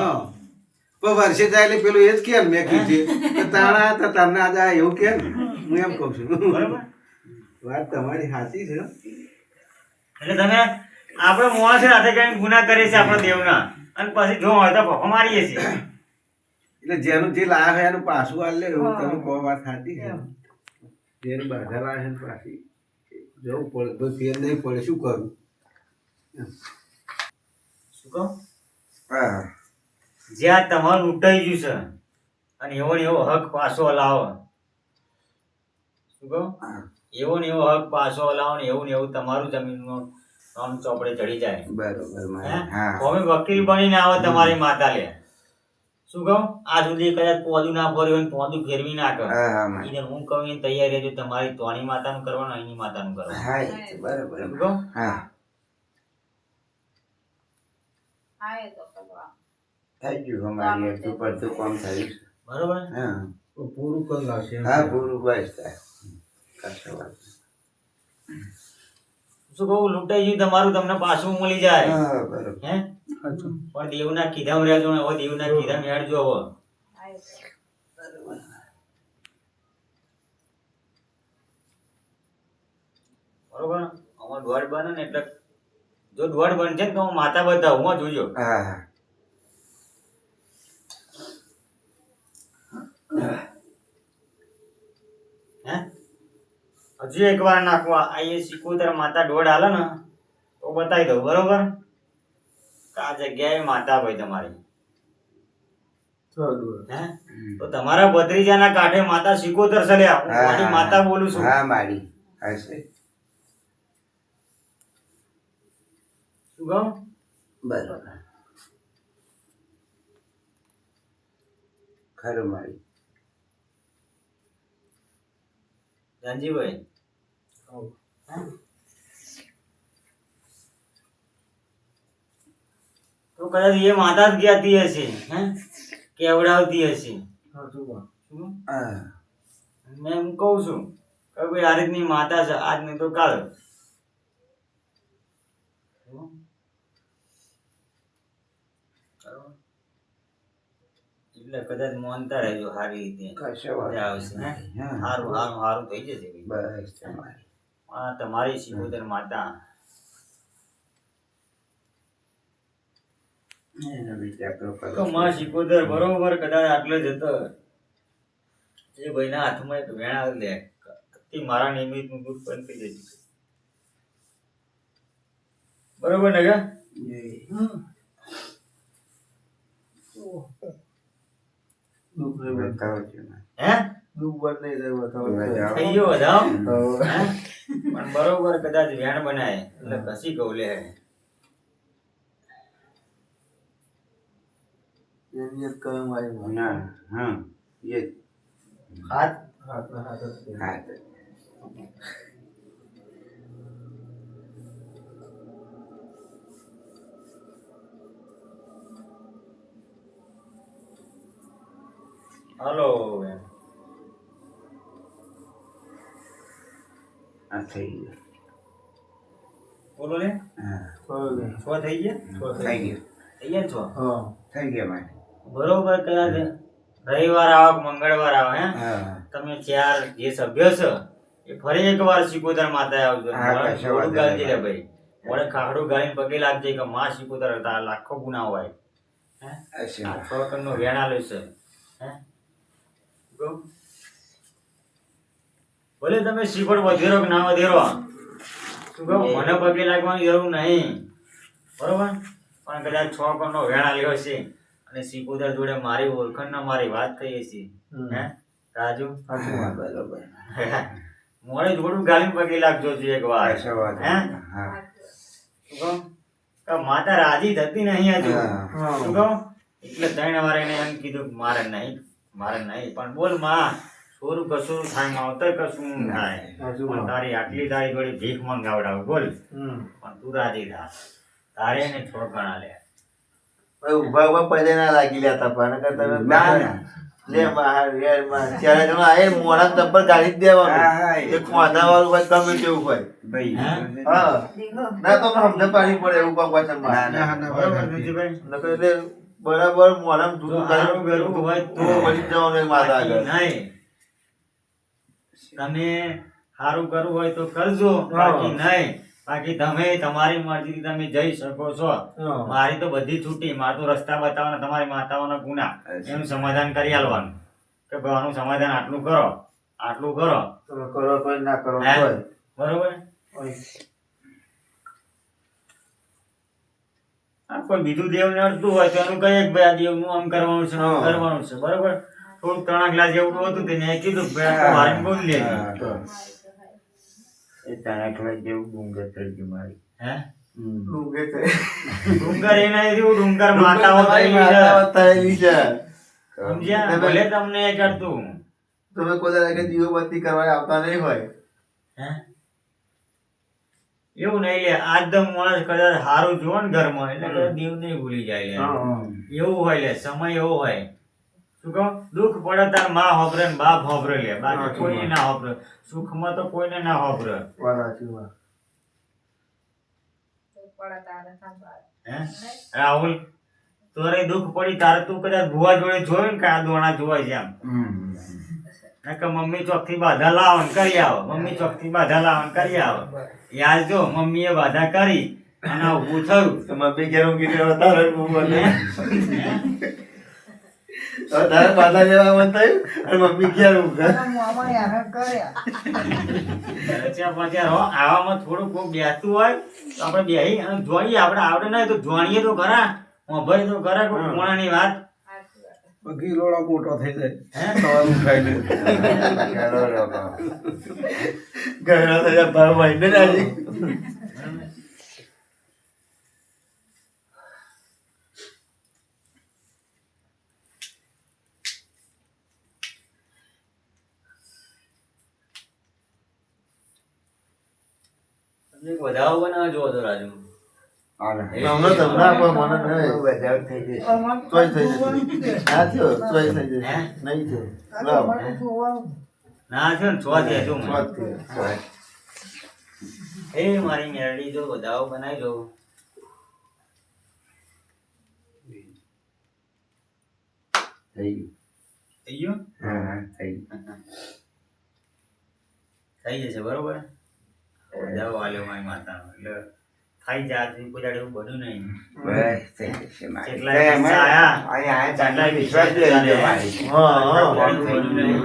વર્ષે જાય એટલે પેલું એ જ કે મેં કીધું કે તારા તો તને આજે આ એવું કે હું એમ કઉ છું. બરોબર? વાત તમારી સાચી છે. એટલે તમે આપણે મોણસ હાથે કઈ ગુના કરીએ છીએ આપણા દેવના અને પછી જો હોય તો ફોફો મારીએ છીએ. એટલે જેનું જે લાયા હોય એનું પાછું આલે એવું તમે કહો વાત સાચી છે. જેનું બાધા લાવે છે ને પાછી જવું પડે તો ફેર નહીં પડે શું કરું? શું કહું? હા જ્યાં તમારું લૂંટાઈ ગયું છે અને એવો ને એવો હક પાછો લાવો. શું કહું? એવો ને એવો હક પાછો લાવો ને એવું તમારું જમીનનું નામ ચોપડે ચડી જાય. બરોબર મારે. હે? હા તો અમે વકીલ બનીને આવે તમારી માતા લે. શું કહું? આ સુધી કદાચ પોદું ના ફર્યું હોય ને પોદું ફેરવી ના કરે. હા હા મારે. એને હું કહું એની તૈયારી રહેજો. તમારી તોની માતાનું કરવાનું, અહીંની માતાનું કરવાનું. હા એ તો બરોબર. શું કહું? હા હા એ તો કરવા. થઈ ગયું અમારી એટલું પડતું કામ થયું છે. બરોબર? હા તો પૂરું કરી લાવશે એમ. હા પૂરું બસ થાય. કશો વાત નહીં. શું કહું? લૂંટાઈ ગયું તમારું, તમને પાછું મળી જાય. હા બરોબર. હે? પણ દેવના કીધામાં રહેજો ને. હવે દેવના કીધામાં હેડજો. હવે બરોબર આમાં દોડ બને ને એટલે જો દોડ બનશે ને તો હું માતા બતાવું હો જોજો હા હે હજી એકવાર નાખવા આ એ સિકોતર માતા દોડ હાલે ને તો બતાવી દઉં બરોબર આ જગ્યાએ માતા ભાઈ તમારી હે તો તમારા ભત્રીજાના કાંઠે માતા સિકોતર સલ્યા હું મારી માતા બોલું છું હા મારી હશે શું કહું બરોબર ખરું મારી ધનજીભાઈ તો કદાચ એ માતા જ કહેતી હશે હે કેવડાવતી હશે શું? હા મેં એમ કહું છું કે ભાઈ આ રીતની માતા છે આજ નહીં તો કાલ એટલે કદાચ માનતા રહેજો સારી રીતે કશો વાંધો મજા આવશે હે નહીં. હા. સારું સારું સારું થઈ જશે ભાઈ. બસ તમારી આ તમારી સિકોતર માતા એનો વિચાર તો કરો. તો માં સિકોતર બરોબર કદાચ આટલે જ હતો એ ભાઈના હાથમાં એક વેણા લે તે મારા નિમિત્તનું દૂધ પણ થઈ જશે બરોબર ને કે બતાવજો મને. હે દુઃખ બંધ નહીં થાય બતાવો. બતાવો. થઈ ગયો વધાવ હવે હે? પણ બરોબર કદાચ વેણ બનાય એટલે કસી કહું લે એની જ કલમ આવી મારી. ના હા એ હાથ હાથના હાથ જ છે. હા હાલો આ થઈ ગયું. બોલો ને હા બરોબર. છ થઈ ગયા થઈ ગયું. થઈ ગયા છો હા. થઈ ગયા મારે. બરોબર કદાચ રવિવાર આવો કે મંગળવાર આવો હે હા તમે ચાર જે સભ્યો છો એ ફરી એકવાર સિકોતર માતા આવજો હા, મોઢે કશો થોડું વાંધો ગાળજે લે નહીં. ભાઈ મોઢે ખાખડું ગાળીને પગે લાગજે કે માં સિકોતર હતા લાખો ગુના હોય હે હશે. આ છોકરનો વેણા લેશે હે કહું? ભલે તમે શ્રીફળ વધેરો કે ના વધેરો શું કહું મને પગે લાગવાની જરૂર નહીં બરોબર પણ કદાચ છોકરનો વેણા લેવો છે અને સિકોતર જોડે મારી ઓળખાણ મારી વાત થઈ હશે હે રાજુ સાચી વાત. બરોબર. મોડે થોડું ગાલીને પગે લાગજો છું એક વાર કશો વાંધો હે નહીં. હા શું કહું કે માતા રાજી થતી નહીં હજુ હા. શું કહું એટલે ત્રણ વાર એને એમ કીધું કે મારે નહીં પણ બોલ માં છોરું કશું થાય માવતર કશું થાય સાચું પણ વાત. તારી આટલી તારી જોડે ભીખ મંગાવડાવ બોલ હમ. પણ તું રાજી થા તારે એને છોડ ગણા લે ભાઈ ઊભા ઊભા પગે ના લાગી લેતા પણ નકર તમે ના, ના. લે બહાર યાર માં ચારે જણા આયે મોઢા ચપ્પલ કાઢી જ દેવાનું. હા, હા, એ એક માથા વાળું ભાઈ ગમે તેવું હોય. ભાઈ હા? હા ના તો સમજ પાડી પડે એવું કામ પાછળ ના, ના, માં. ના, બરોબર ધનજીભાઈ? નકર એટલે બરાબર મોઢામાં જો જૂતું સારું કાઢી કરવું હોય તો વળી જવાનું એક માથા બાકી આગળ. નહીં તમે સારું કરવું હોય તો કરજો હા. બાકી નહીં બાકી તમે તમારી મરજીથી તમે જઈ શકો છો હા. મારી તો બધી છૂટી મારે તો રસ્તા બતાવવાના તમારી માતાઓના ગુના એનું સમાધાન કરી આલવાનું કે ભાઈ આનું સમાધાન આટલું કરો તમે કરો તોય ના કરો હે? તોય. બરોબર ઓય. આ કોઈ બીજું દેવ નડતું હોય તો એનું કહીએ કે ભાઈ આ દેવનું આમ કરવાનું છે આમ હા. કરવાનું છે બરોબર થોડુંક 3 ગ્લાસ જેવું હતું તેને કીધું કે ભાઈ આ વારીને બોલી લેજે. હા. એ તારા જેવું ડુંગર થઈ ગયું મારી. હે ડુંગર છે. ડુંગર એ નહીં થયું, ડુંગર માતાઓ તમારી થયેલી છે. માતાઓ થયેલી છે. સમજ્યા? ભલે તમને એ કરતું તમે કોઈ દાડે કે દીવબત્તી કરવા આવતા નહીં હોય. હે એવું નહીં લે આજ તો માણસ કદાચ સારું જોવો ને ઘરમાં એટલે કદાચ દેવ નહીં ભૂલી જાય લે. એવું હોય લે સમય એવો હોય શું કહું દુઃખ પડે તાર માં હોભરે ને બાપ હોભરે લે બાકી કોઈને ના હોભરે સુખમાં તો કોઈને ના હોભરે વાત સાચી વાત. પડે તારે સંભાળ. હે રાહુલ તોરે દુઃખ પડી તારે તું કદાચ ભુવા જોડે જોયું ને કે આ દોણા જોવાય છે આમ નકર મમ્મી ચોકથી બાધા લાવો ને કરી આવો, મમ્મી ચોકથી બાધા લાવો ને કરી આવો. યાર જો મમ્મીએ બાધા કરી અને આ ઊભું થયું તો મમ્મી ઘેર ઊંઘી રહ્યો તારે હું બોલે હવે તારે બાધા જેવા મન થયું અને મમ્મી ઘેર ઊંઘે મામા હેરાન કર્યા રચ્યા પચ્યા રહો. આવામાં થોડું કોક બેસતું હોય તો આપણે બેહી અને જોઈએ. આપણે આવડે નહીં તો જોણીએ તો ખરા, મોભાઈ તો ખરા કોઈ કોણાની વાત. ગીલોડો મોટો થઈ જાય હે સવારનું ખાઈને ચાલો લોકો. ઘણા થયા ભાવ ભાઈ ને રાજી વધાવો બનાવો જોવો તો રાજુ. હાલો. હમણાં તમને આપો મને નહીં વધારે થઈ જશે. ચોઈસ થઈ જશે ના થયો ચોઈસ થઈ જશે હે? નહીં થયો લાવો ના છે ને 6 થયા જો મને. સ્વાદ થયો એ મારી મેરડી જો વધાવો બનાવી દો. થઈ ગયું. થઈ ગયું? હા થઈ ગયું. થઈ જશે બરોબર. વધાવો આલ્યો મારી માતાનો એટલે ખાઈ જા કોઈ દાડે એવું બન્યું નહીં. બસ થઈ જશે મારે. કેટલાય પૈસા આયા. અહીંયા આયા ચાંદલા વિશ્વાસ લેજો મારી. હા હા કોઈ બન્યું નહીં.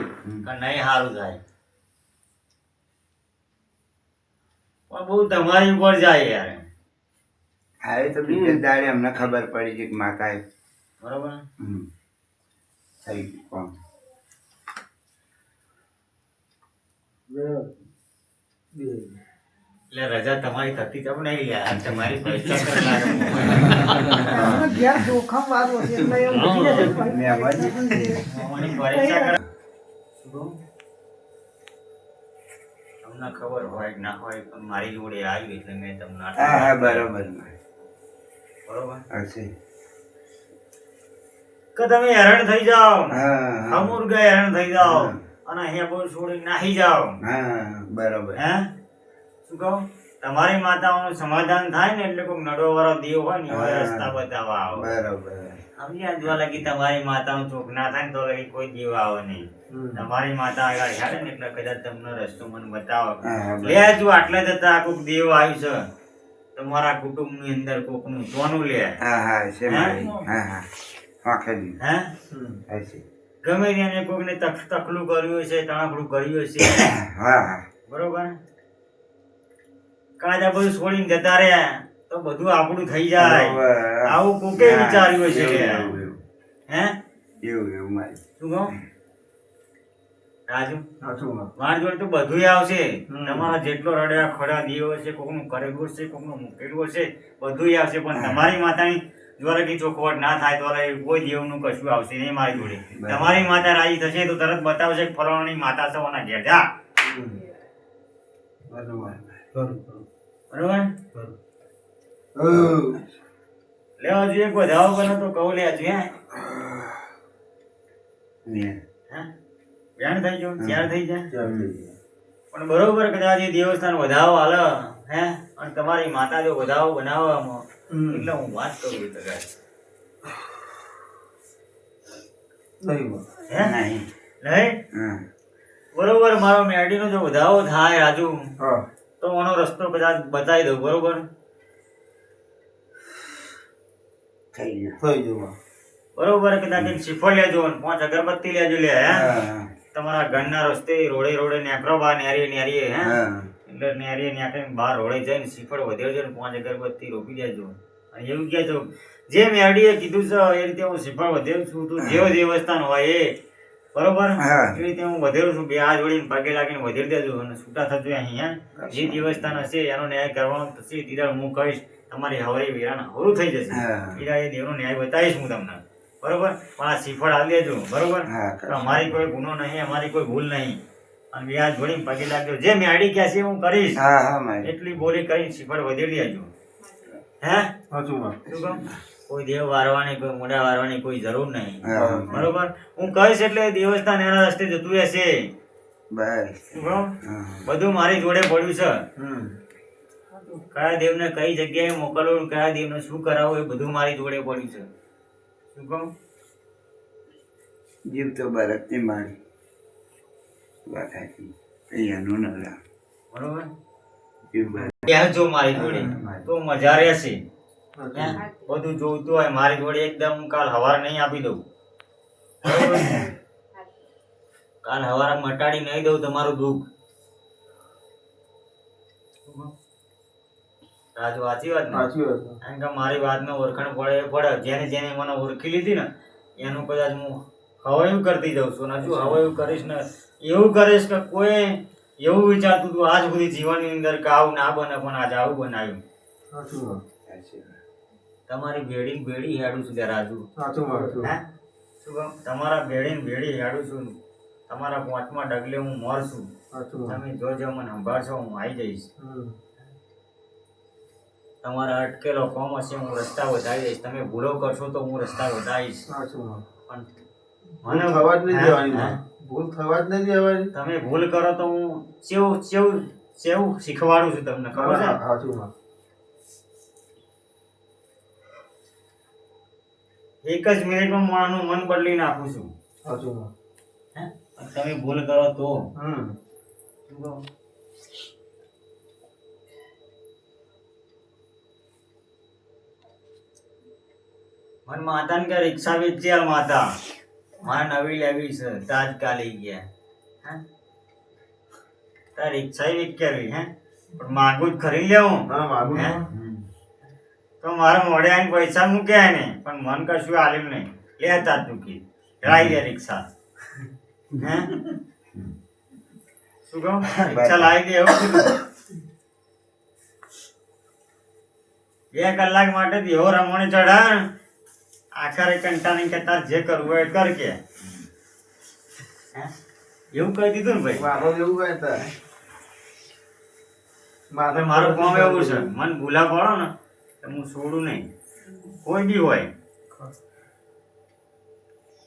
પણ નહીં સારું થાય. પણ બહુ તમારી ઉપર જાય યાર. આવે તો બીજે દાડે અમને ખબર પડી છે કે માતાએ બરોબર. થઈ ગયું કોણ. એટલે રજા તમારી થતી તો નહીં યાર. તમારી પૈસા કરનાર. ઘેર જોખમ વાળું છે એટલે એવું થઈ જશે. મામાની પરીક્ષા કર. શું કહું? તમને ખબર હોય કે ના હોય પણ મારી જોડે આવી એટલે મેં તમને આટલું હા હા વાત કરી. બરોબર બરોબર. હશે. કે તમે હેરાન થઈ જાઓ, હા અમુર્ગા હેરાન થઈ જાઓ અને અહીંયા બહુ છોડી નાહી જાઓ. હા બરોબર. હે શું કહું? તમારી માતાઓનું સમાધાન થાય ને એટલે કોઈ નડો વાળો દેવ હોય ને એવા હા. રસ્તા બતાવવા આવો. બરોબર. સમજ્યા? જો લગી તમારી માતાનું ચોક ના થાય ને તો લગી કોઈ દેવ આવે નહીં. તમારી માતા આગળ હેડે ને એટલે કદાચ તમને રસ્તો મને બતાવો. હા લે જો આટલે જતા કોક દેવ આવ્યું છે તમારા કુટુંબની અંદર કોકનું સોનું લે. હા હા હશે મારી. હા હા વાંખેલી હે હશે. ગમે તેને કોકને તકલું કર્યું હશે, તણકલું કર્યું હશે. હા હા બરોબર. કાજા બધું છોડીને જતા રહ્યા તો બધું આપણું થઈ જાય. બરોબર. આવું કોકે વિચાર્યું હશે કે એવું, એવું, હે એવું એવું મારી. શું કહું રાજુ? સાચું મારી જોડે તો બધું આવશે. તમારા જેટલો રડ્યા ખડા દેવ હશે, કોકનું કરેલું હશે, કોકનું મૂકેલું હશે, બધું આવશે. પણ તમારી માતાની જો લગી ચોખવટ ના થાય તો લગી કોઈ દેવનું કશું આવશે નહીં મારી જોડે. તમારી માતા રાજી થશે તો તરત બતાવશે કે ફલાણાની માતા છે ઓના ઘેર જા. બરોબર. કરું કરું. બરોબર. હા લેવા હજુ એક વધાવો બનો તો કહું લે હજુ. ને. હે વ્યાણ થઈ ગયો, ચાર થઈ જાય. ચાલી પણ બરોબર કદાચ એ દેવસ્થાન વધાવો હાલે હે અને તમારી માતા જો વધાવો બનાવવામાં એટલે હું વાત કરું તો કદાચ નહીં હે નહીં. નહીં હા બરોબર. મારો મેરડીનો જો વધાવો થાય રાજુ હા તો એનો રસ્તો કદાચ બતાવી દઉં. બરોબર. થઈ ગયું. થઈ જવા બરોબર. કદાચ એક શ્રીફળ લેજો ને 5 અગરબત્તી લેજો લે હે હા તમારા ઘરના રસ્તે રોડે રોડે નેકરો બહાર નેરીએ નેરીએ હે હા એટલે નેરીએ નેકરીને બહાર રોડે જઈને શ્રીફળ વધેરજો ને 5 અગરબત્તી રોપી દેજો. અને એવું કહેજો જે મેરડીએ કીધું છે એ રીતે હું શ્રીફળ વધેરું છું. તું જેવો દેવસ્થાન હોય એ બરોબર હા. એ રીતે હું વધેરું છું. બે હાથ જોડીને પગે લાગીને વધેરી દેજો અને છૂટા થજો અહીં. જે દેવસ્થાન હશે એનો ન્યાય કરવાનો થશે. તીધા હું કહીશ તમારી હવારી વેરાણ હવરું થઈ જશે. હા. તીધા એ દેવનો ન્યાય બતાવીશ હું તમને. બરોબર. પણ આ શ્રીફળ આવી દેજો. બરોબર. હા, તો અમારી કોઈ ગુનો નહીં, અમારી કોઈ ભૂલ નહીં. અને બે હાથ જોડીને પગે લાગજો. જે મેરડી કહેશે હું કરીશ હા હા મારી. એટલી બોલી કરીને શ્રીફળ વધેરી દેજો. હે સાચું શું કહું? કોઈ દેવ વારવાની કોઈ મોઢા વારવાની કોઈ જરૂર નહીં. હા. બરોબર. હું કહીશ એટલે દેવસ્થાન એના રસ્તે જતું રહેશે. બસ. શું કહું? હા. બધું મારી જોડે પડ્યું છે. હમ કયા દેવને કઈ જગ્યાએ મોકલવું, કયા દેવને શું કરાવવું એ બધું મારી જોડે પડ્યું છે. શું કહું? જીવ તો બરકતી મારી. વાત સાચી. અહીંયાનું નવરા. બરોબર એવું બધું. ત્યાં જો મારી જોડે તો મજા રહેશે. હે? બધું જોઈતું હોય મારી જોડે એકદમ કાલ હવારે નહીં આપી દઉં. બરોબર? કાલ હવારે મટાડી નહીં દઉં તમારું દુઃખ. રાજુ સાચી વાત ને? સાચી વાત છે. કારણ કે મારી વાતને ઓળખાણ પડે જેને જેને મને ઓળખી લીધી ને એનું કદાચ હું હવાયું કરતી જાઉં છું ને હજુ હવાયું કરીશ ને એવું કરીશ કે કોઈ એવું વિચારતું હતું આજ સુધી જીવનની અંદર કે આવું ના બને પણ આજે આવું બનાવ્યું. સાચું વાત. સાચી વાત. તમારી ભેડી ભેડી હેડું છું ત્યાં રાજુ. સાચું વાત છે. હે શું કહું? તમારા ભેડી ભેડી હેડું છું. તમારા પોંચમાં ડગલે હું મરશું. સાચું વાત. તમે જોજો મને સંભાળશો હું આવી જઈશ. હમ. તમારા અટકેલો કોમ હશે હું રસ્તા વધારી દઈશ. તમે ભૂલો કરશો તો હું રસ્તા વધારીશ. સાચું વાત. પણ ભૂલ થવા જ નહીં દેવાની. હે? ભૂલ થવા જ નહીં દેવાની. તમે ભૂલ કરો તો હું કેવું શીખવાડું છું તમને ખબર છે? સાચું વાત. એક જ મિનિટમાં માણસનું મન બદલી નાખું છું. સાચું વાત. હે? પણ તમે ભૂલ કરો તો હમ. શું કહું? મને માતાને કે રિક્ષા વેચી આલ માતા મારે નવી લેવી છે તાજકાલિક ગયા. હે? તાર રિક્ષા વેચી હે પણ માગું જ ખરી લેવું. હા, માગું હે? છું. તો મારે મોડે આવીને પૈસા મૂક્યા ને પણ મન કશું આલ્યું નહીં. લેતા તું કે લાવી દે રિક્ષા. હે શું કહું? રિક્ષા લાવી દે એવું કીધું. 2 કલાક માટે તો એવો રમણી ચઢા આખરે કંટાળી કે તાર જે કરવું હોય એ કર કે. હે? એવું કહી દીધું ને ભાઈ. મારો એવું હોય ને તાર. હવે મારું કામ એવું છે મને ભૂલા પડો ને તો હું છોડું નહીં કોઈ બી હોય.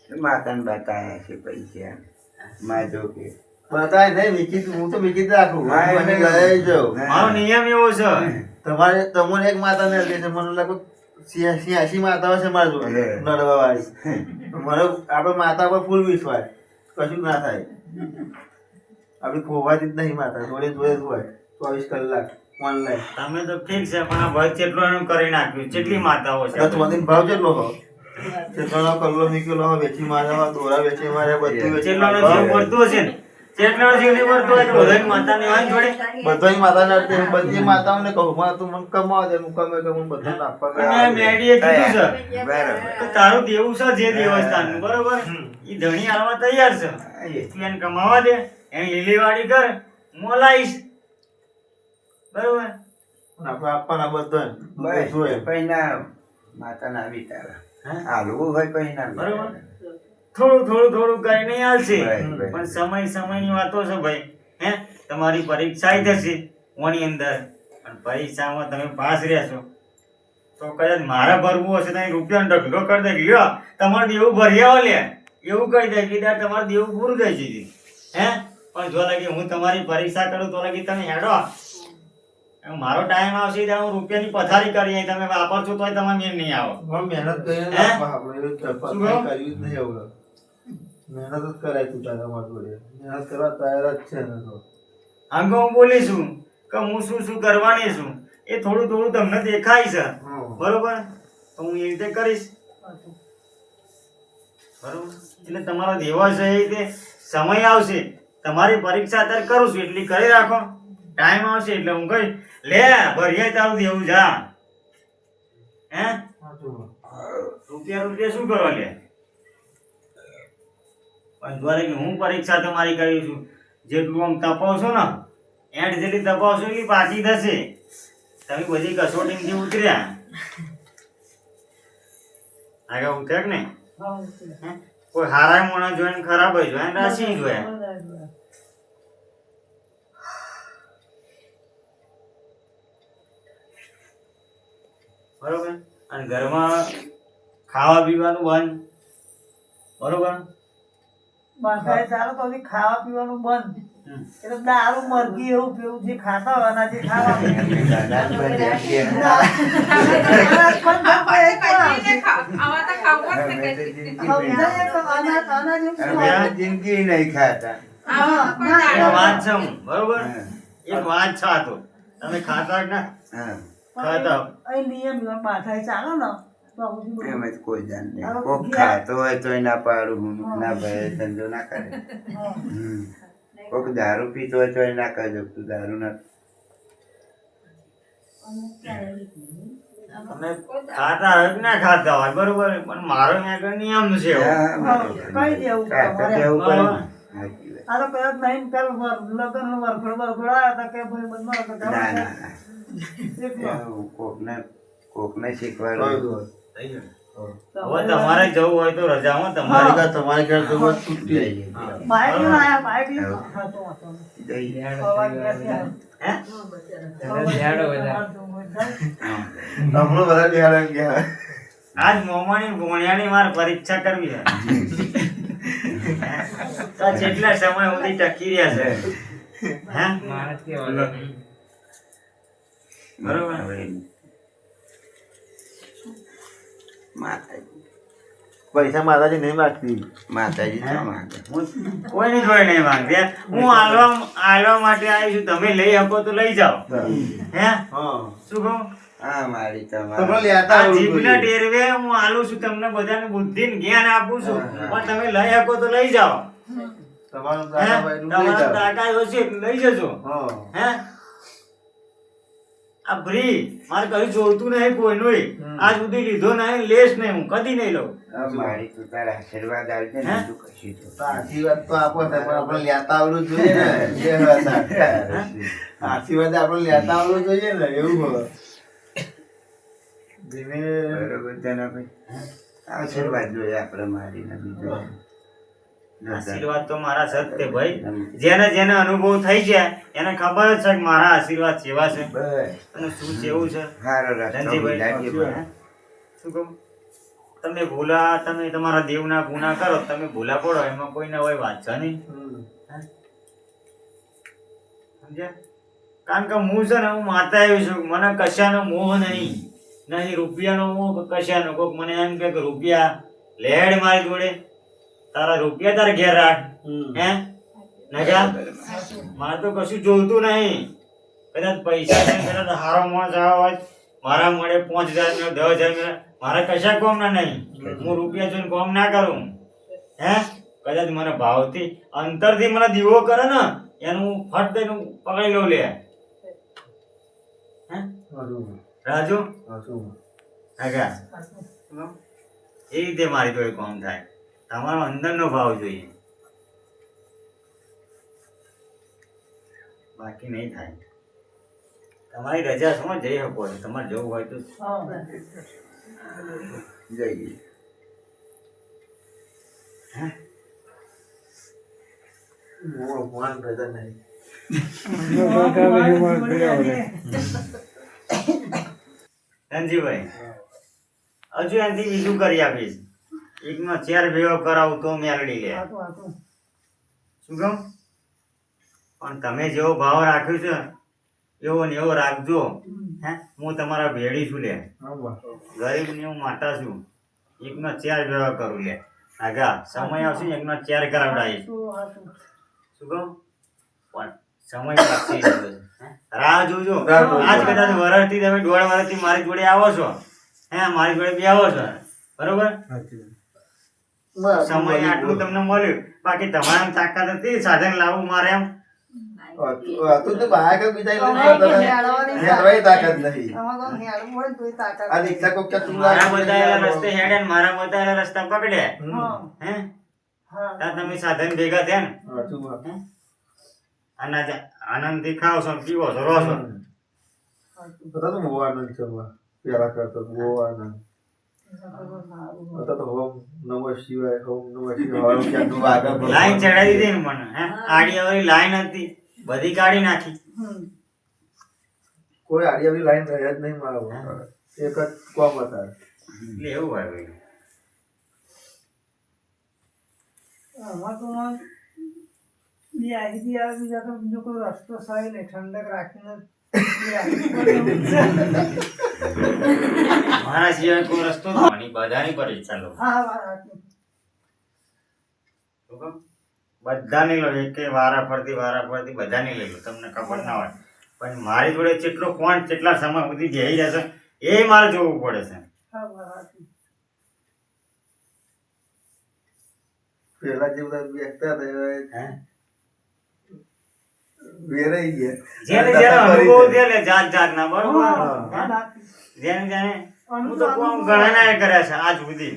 માતાને બતાયા છે પૈસા માજો કે બતાય નહીં મીકી હું તો મીકી જ રાખું. હા, મને એટલે- લઈ જાઉં. મારો નિયમ એવો છે. તમારે તમને એક માતા ને લે છે મને લાગે 80 માતાઓ છે મારા જોડે નડવા વાળી. મને આપણે માતા પર ફૂલ વિશ્વાસ કશું ના થાય. આપડી ખોવાતી જ નહીં માતા જોડે જોડે જ હોય 24 કલાક ઓનલાઈન. તમે તો ઠીક છે પણ આ ભાઈ કેટલો એનું કરી નાખ્યું. કેટલી માતાઓ છે? ચોથી ભાવ કેટલો હો? કેટલાનો કલ્લો નીકળ્યો હો વેચી માર્યા દોરા વેચી માર્યા બધું વેચી કેટલાનો જીવ પડતો હશે ને કેટલાનો જીવ નહીં પડતો હોય તો બધાની માતાની હોય ને જોડે. બધાની માતાને અડધે બધી માતાઓને કહું માં તું મને કમાવા દે હું કમે કે હું બધું અને આપવા મેડીએ કીધું છે બરાબર. કે તારું દેવું છે જે દેવસ્થાનનું બરોબર ઈ ધણી આલવા તૈયાર છે. તું એને કમાવા દે એની લીલીવાડી કર હું લાવીશ. બરોબર આપણે આપવાના બધા બસ જોઈએ. પૈના માતાના આવી તારા હાલવું હોય પૈના બરોબર. થોડું થોડું કરીને આવશે બરાબર. પણ સમયની વાતો છે ભાઈ. હે તમારી પરીક્ષા થશે ઓની અંદર પણ પરીક્ષામાં તમે પાસ રહેશો તો કદાચ મારે ભરવું હશે તો રૂપિયાનો ઢગલો કરી દે લ્યો તમારે દેવું ભરી આવો લે એવું કહી દે કે તાર તમારે દેવું પૂરું થઈ જશે. હે પણ જો લાગે હું તમારી પરીક્ષા કરું તો લાગે તમે હેડો મારો ટાઈમ આવશે ત્યારે હું રૂપિયાની પથારી કરી તમે વાપરશો તોય તમે મેળ નહીં આવો. હવે મહેનત કરીને હે? આપવા આપણે એવું શું કહો? કર્યું જ નહીં હવે. મહેનત જ કરાય તું તારા મારા જોડે. મહેનત કરવા તૈયાર જ છે ને તો. આમ હું બોલીશું કે હું શું કરવાની છું એ થોડું તમને દેખાય છે હા. બરોબર તો હું એ રીતે કરીશ. બરોબર એટલે તમારો દેવો છે એ રીતે સમય આવશે તમારી પરીક્ષા અત્યારે કરું છું એટલી કરી રાખો ટાઈમ આવશે એટલે હું કહી લે ભરીએ તારું દેવું જા. હે રૂપિયા શું કરવા લે પણ દ્વારે કે હું પરીક્ષા તમારી કરી છું જેટલું આમ તપાવશો ને એડ જેટલી તપાવશો એટલી પાછી થશે. તમે બધી કસોટીમાંથી ઉતર્યા આગળ ઉતર્યા કે નહીં? હે? કોઈ હારા મોણા જોઈને ખરાબ જોયા રાશિ જોયા. બરોબર અને ઘરમાં ખાવા પીવાનું બંધ. બરોબર બાંધાય ચાલો તો હજી ખાવા પીવાનું બંધ. એટલે દારૂ મરઘી એવું પેવું જે ખાતા હોય એના જે ખાવા જિંદગી નહીં ખાતા એક વાત છે હું, બરોબર હા. એક વાત છે આ તો તમે ખાતા જ ના હા ખાતા અહીં નિયમ પાછા ચાલે ને તો આ બધું બધું. એમ જ કોઈ જાણ નહીં કોક ખાતો હોય તોય ના પાડું હું ના ભાઈ ધંધો ના કરે હા. કોક દારૂ પીતો હોય તોય ના કરજો તું દારૂ ના તમે ખાતા હોય કે ના ખાતા હોય બરોબર પણ મારો ત્યાં આગળ નિયમ છે એવો. હા, કઈ દેવું ખાતો તમારે? દેવું પડે ને. હા. સાચી વાત. આ તો કદાચ નહીં પેલું લગ્નનું વરઘોડ આવ્યા હતા કે ભાઈ બંધ તો ના ના ના. એકલો. એવું કોકને શીખવાડવું થઈ ગયું. હવે તમારે જવું હોય તો રજા હો તમારી મારી ઘર તમારી ઘર તો બસ છૂટી જઈએ. રહી. બાઇક લઈને આયા, બાઇક લઈને. હા. હા, તો વાંધો નહીં. જઈએ. સવાર ગયા હે? આપણું બધા બિહાર ગયા. આજ મોમાની ગોણિયાની મારે પરીક્ષા કરવી છે તો કેટલા સમય સુધી ટકી રહ્યા છે હે બરોબર હવે માતાજી પૈસા માતાજી નહીં માગતી. માતાજી શું માંગે? હું કોઈની જોડે નહીં માંગતી યાર. હું આલવા માટે આવી છું તમે લઈ શકો તો લઈ જાઓ હે હા. શું કહું હા મારી તમને તમારી લેતા આ આવડવું જીભના જોઈએ. ટેરવે હું આલું છું તમને બધાને બુદ્ધિ ને જ્ઞાન આપું છું પણ તમે લઈ શકો તો લઈ જાઓ તમારું હે દાદા ભાઈ નું લઈ તમારા જાઓ. કાકા હશે એટલે લઈ જજો હા. હે આ ફ્રી મારે કઈ જોડતું નહીં કોઈનું આજ સુધી લીધો નહીં લેશ નહીં હું કદી નહીં લઉં હા, મારી તું તારા આશીર્વાદ આવજે ને હે? બીજું કશું તો. તો આશીર્વાદ તો આપો છે, પણ આપણે લેતા આવડવું જોઈએ ને. એ વાત આ. આશીર્વાદ આપણે લેતા આવડવું જોઈએ ને એવું હોય. ધીમે બરોબર જનાભાઈ. આશીર્વાદ જોઈએ આપણે મારીને બીજું આશીર્વાદ તો મારા સત્ય ભાઈ જેને જેને અનુભવ થઈ ગયા એને ખબર જ છે કે મારા આશીર્વાદ કેવા છે બસ અને શું કેવું છે સારો રસ્તો ધનજીભાઈ, લાગી પડે. શું કહું તમે તમારા દેવના ગુના કરો તમે ભૂલા પડો એમાં કોઈ ના હોય વાત છે નહીં સમજ્યા કારણ કે હું છે ને હું માતા આવ્યો છું મને કશાનો મોહ નહીં રૂપિયાનો મોહ કે કશાનો કોક મને એમ કે રૂપિયા લેડ મારી જોડે તારા રૂપિયા તારે ઘેર રાખ હે નજા મારે તો કશું જોઈતું નહીં કદાચ પૈસા છે કદાચ હારો માણસ આવ્યો હોય મારા મળે 5,000 મળે 10,000 મળે મારે કશા કોમ ના નહીં હું રૂપિયા જોઈને કોમ ના કરું હે કદાચ મને ભાવથી અંતરથી મને દીવો કરે ને એનું હું ફટ દઈને પકડી લઉં લે હે રાજુ આગા એ રીતે મારી જોડે કોમ થાય તમારો અંદરનો ભાવ જોઈએ બાકી નહીં થાય તમારી રજા સમજ જઈ શકો છો તમારે જવું હોય તો જઈએ. ભગવાન રજા નહીં. ધનજીભાઈ હજુ એનાથી બીજું કરી આપીશ એકનો ચેર ભેગો કરાવું તો મેળડી લે શું કહું પણ તમે જેવો ભાવ રાખ્યો છે એવો ને એવો રાખજો હે હું તમારા ભેડી છું લે ગરીબ ને હું માતા છું એકનો ચેર ભેગો કરું લે આગા સમય આવશે ને એકનો ચેર કરાવડાવીશ શું કહું પણ સમય લાગશે એ દિવસ. હે? રાહ જોજો આજ કદાચ વર્ષથી તમે 1.5 વર્ષથી મારી જોડે આવો છો હે મારી જોડે બી આવો છો બરોબર સમય આટલું તમને મળ્યું બાકી તમારા તાકાત હતી સાધન લાવવું મારે એમ હતું તો બહાર કે બીજા લઈને હેડવાની તાકાત નહીં. આ રિક્ષા કોક ક્યાં તું મારા લાગે? બતાવેલા રસ્તે હેડે ને મારા બતાવેલા રસ્તા પકડે હે ત્યાં તમે સાધન ભેગા થયા ને હાચું વાત. અનાજ આનંદથી ખાઓ છો ને પીવો છો રહો છો બધા તો બહુ આનંદ છે હમણાં. પેલા કરતા તો બહુ આનંદ. અત્યારે તો ઓમ નમઃ શિવાય, ઓમ નમઃ શિવાય. હવે ક્યાંનું આગળ ભણવાનું. લાઈન ચડાવી દીધી ને મને હે આડી અવળી લાઈન હતી બધી કાઢી નાખી કોઈ આડી આવી લાઈન રહ્યા જ નહીં મારા ઉપર. એક જ કોમ હતા. એટલે એવું હોય ભાઈ આમાં તો બી આવી આવે બીજા તો બીજો કોઈ રસ્તો સહી નહીં ઠંડક રાખીને બી આવી પડે. મારા સિવાય કોઈ રસ્તો નહીં બધાની પરીક્ષા લો હા વાત સાચી. શું કહું? બધાની લો, એકે વારા ફરતી બધાની લઈ લો, તમને ખબર ના હોય. પણ મારી જોડે કેટલો કોણ કેટલા સમય સુધી જઈ જશે એ મારે જોવું પડે છે. હા, બરાબર. પેલા જે બધા બેસતા હતા હે? વેરાઈ ગયા. જેને જેને અનુભવ છે ને જાતના, બરોબર? હા, હા? જેને હું તો કોમ ગણના કર્યા છે આજ સુધી.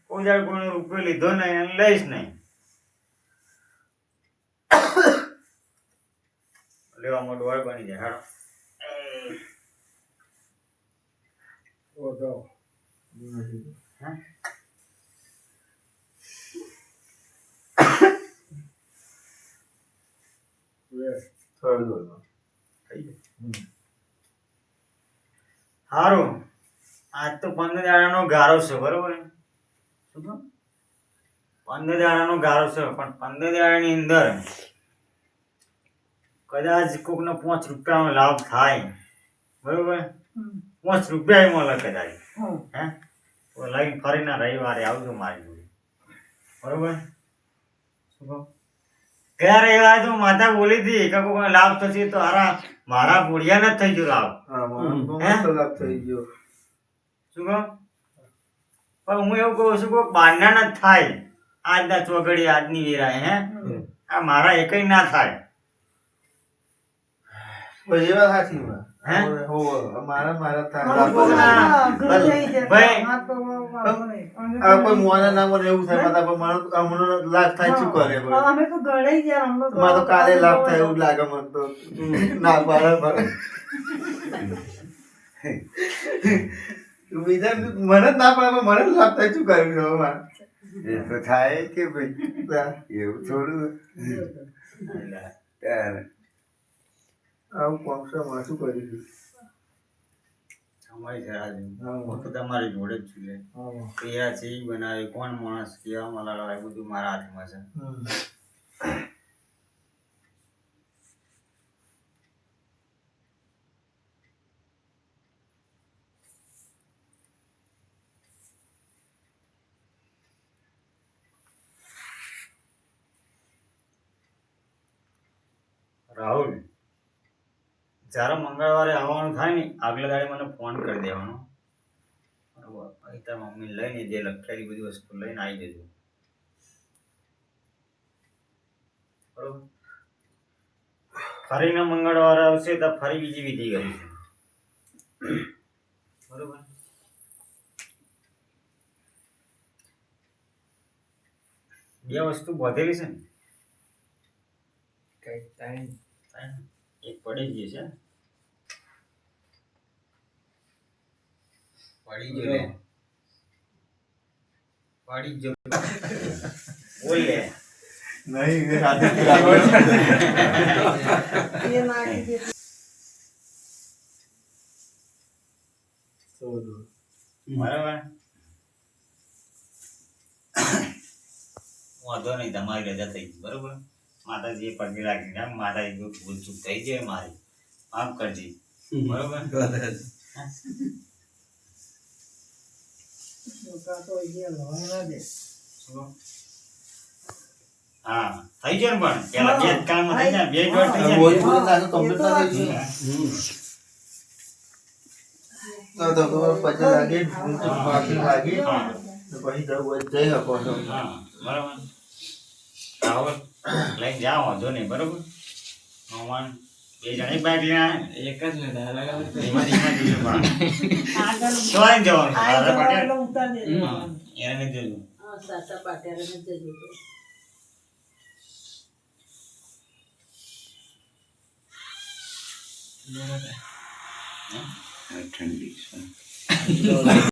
કોઈ જાણ કોઈનો રૂપિયો લીધો નહીં અને લઈશ નહીં. લેવા મોટું વળ બની જાય. હાલો. હા? હારું, આજ તો 15 દાડાનો ગારો છે, બરોબર? શું કહો? 15 દાડાનો ગારો છે, પણ 15 દાડાની અંદર કદાચ કોકનો 5 રૂપિયાનો લાભ થાય, બરોબર? 5 રૂપિયા મળે કદાચ. હે? તો લઈને ફરીને રવિવારે આવજો મારી જોડે, બરોબર? શું કહો? ગયા રવિવારે તો માતા બોલી હતી કે કોઈ લાભ થશે તો મારા બોડિયાને જ થઈ ગયો લાભ. હા, મારો તો લાભ થઈ ગયો. શું કહો? પણ હું એવું કહું છું કે બહારના ન જ થાય. આજના ચોઘડી આજની વેરાય. હે? આ મારા એકય ના થાય. બસ એ વાત સાચી વાત. હે? મારા થાય. ભાઈ, આ કોઈ મોને ના મને એવું થાય માતા પર મારો હમણાં લાભ થાય શું કરે ભાઈ? અમે તો ગણાઈ ગયા, અમને તો મારે તો કાલે લાભ થાય એવું લાગે મને તો. ના બરાબર. બીજા મને જ ના પડે મને જ લાભ થાય શું કર્યું હવે મારે? એ તો થાય કે ભાઈ, એવું થોડું ત્યારે આવું કોમસા માં શું કર્યું? અમારી જરા હું તો તમારી જોડે જ છું. લે પેરા છે ઈ બનાવે, કોણ માણસ કેવા મલાડો એ બધું મારા હાથમાં છે. રાહુલ, જ્યારે મંગળવારે આવવાનું થાય ને આગલા દાડે મને ફોન કરી દેવાનો, બરોબર? અહીં તારા મમ્મી લઈને જે લખેલી બધી વસ્તુ લઈને આવી જજો, બરોબર? ફરીને મંગળવારે આવશે તો ફરી બીજી વિધિ કરીશું, બરોબર? બે વસ્તુ બધેલી છે ને, એક પડી ગઈ છે, પડી ગયો લે, પડી ગયો બોલ લે. નહીં એ સાથે એ નાખી દે. બરાબર, વાંધો નહીં, તમારી રજા થઈ ગઈ, બરોબર? માતાજીએ પગે લાગી ને માતાજી જો ભૂલ ચૂક થઈ જાય મારી માફ કરજે, બરોબર? હા, થઈ જાય ને, પણ પેલા બે જ કામ થઈ જાય, બે જોડ થઈ જાય. પછી લાગે લાગી પછી જઈ શકો છો. હા, બરાબર. રાહુલ લઈને જાઓ, વાંધો નહીં, બરોબર? નોમાન બે જણી બાઈક લઈને એક જ ને ધીમા ધીમા જવાનું દાદા પટેલ. હા, એને નહીં જજો. સાસા પાટિયાને જજો ઠંડી છે.